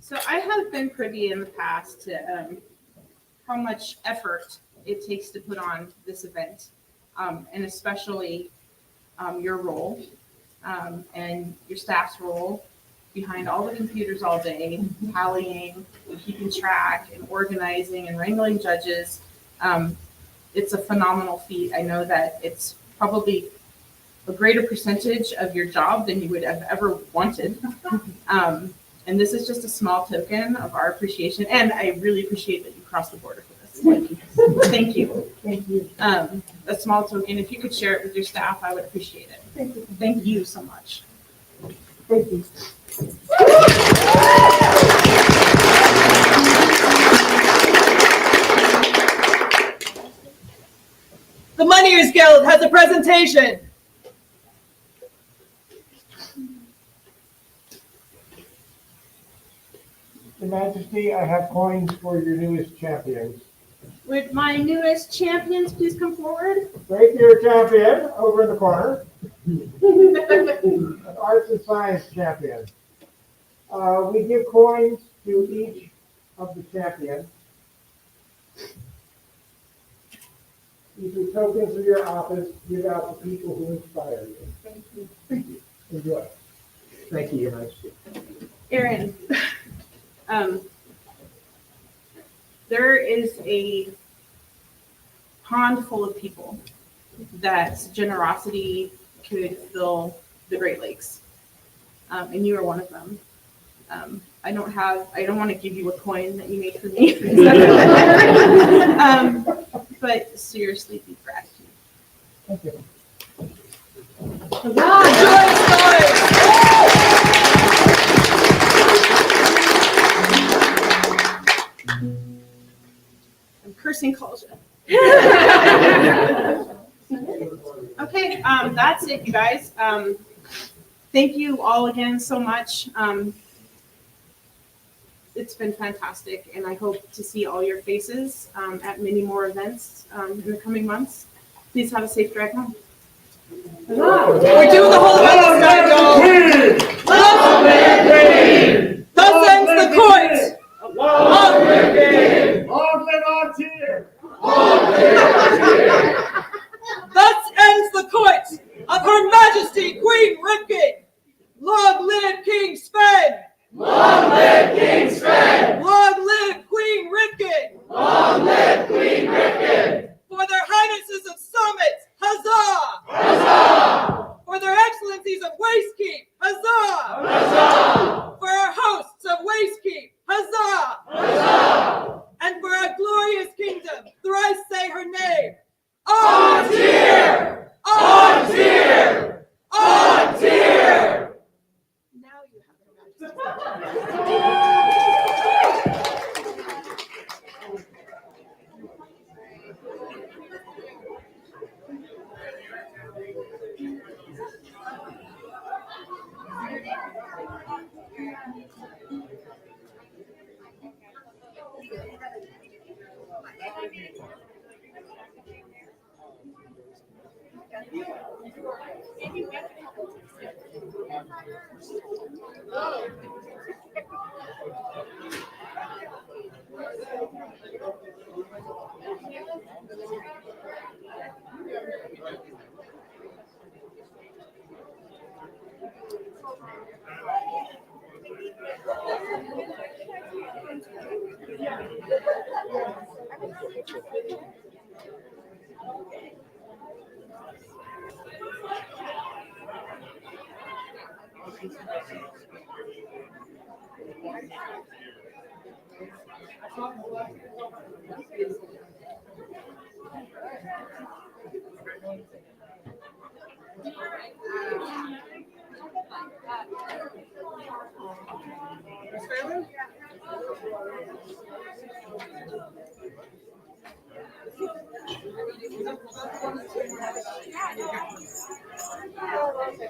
So I have been privy in the past to how much effort it takes to put on this event, and especially your role and your staff's role behind all the computers all day, tallying, and keeping track, and organizing, and wrangling judges. It's a phenomenal feat. I know that it's probably a greater percentage of your job than you would have ever wanted. And this is just a small token of our appreciation. And I really appreciate that you crossed the border for this. Thank you. Thank you. A small token. If you could share it with your staff, I would appreciate it. Thank you. Thank you so much. Thank you. The Moneyers Guild has a presentation. Your Majesty, I have coins for your newest champions. Would my newest champions please come forward? Rapier champion over in the corner. An Arts and Science champion. We give coins to each of the champions. These are tokens of your office. Give out to people who inspire you. Thank you. Enjoy. Thank you, Your Majesty. Aaron, there is a pond full of people that generosity could fill the Great Lakes, and you are one of them. I don't want to give you a coin that you made for me, but seriously, deep gratitude. Thank you. I'm cursing culture. thank you guys. Thank you all again so much. It's been fantastic, and I hope to see all your faces at many more events in the coming months. Please have a safe drive home. We're doing the whole event this time, y'all. Thus ends the court. Long live An Tir! Thus ends the court of Her Majesty Queen Ripken. Long live King Sven! Long live King Sven! Long live Queen Ripken! Long live Queen Ripken! For their highnesses of summits, huzzah! Huzzah! For their excellencies of Wastekeep, huzzah! Huzzah! For our hosts of Wastekeep, huzzah! Huzzah! And for our glorious kingdom, thrice say her name. An Tir! An Tir! An Tir! Now you have Her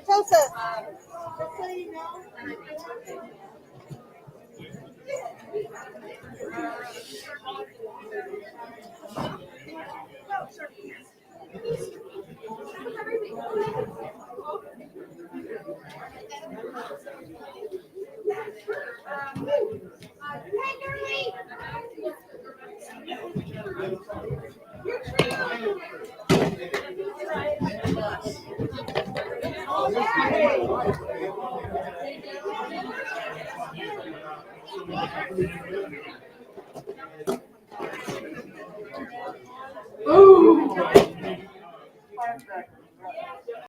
Joseph, just so you know. Ooh!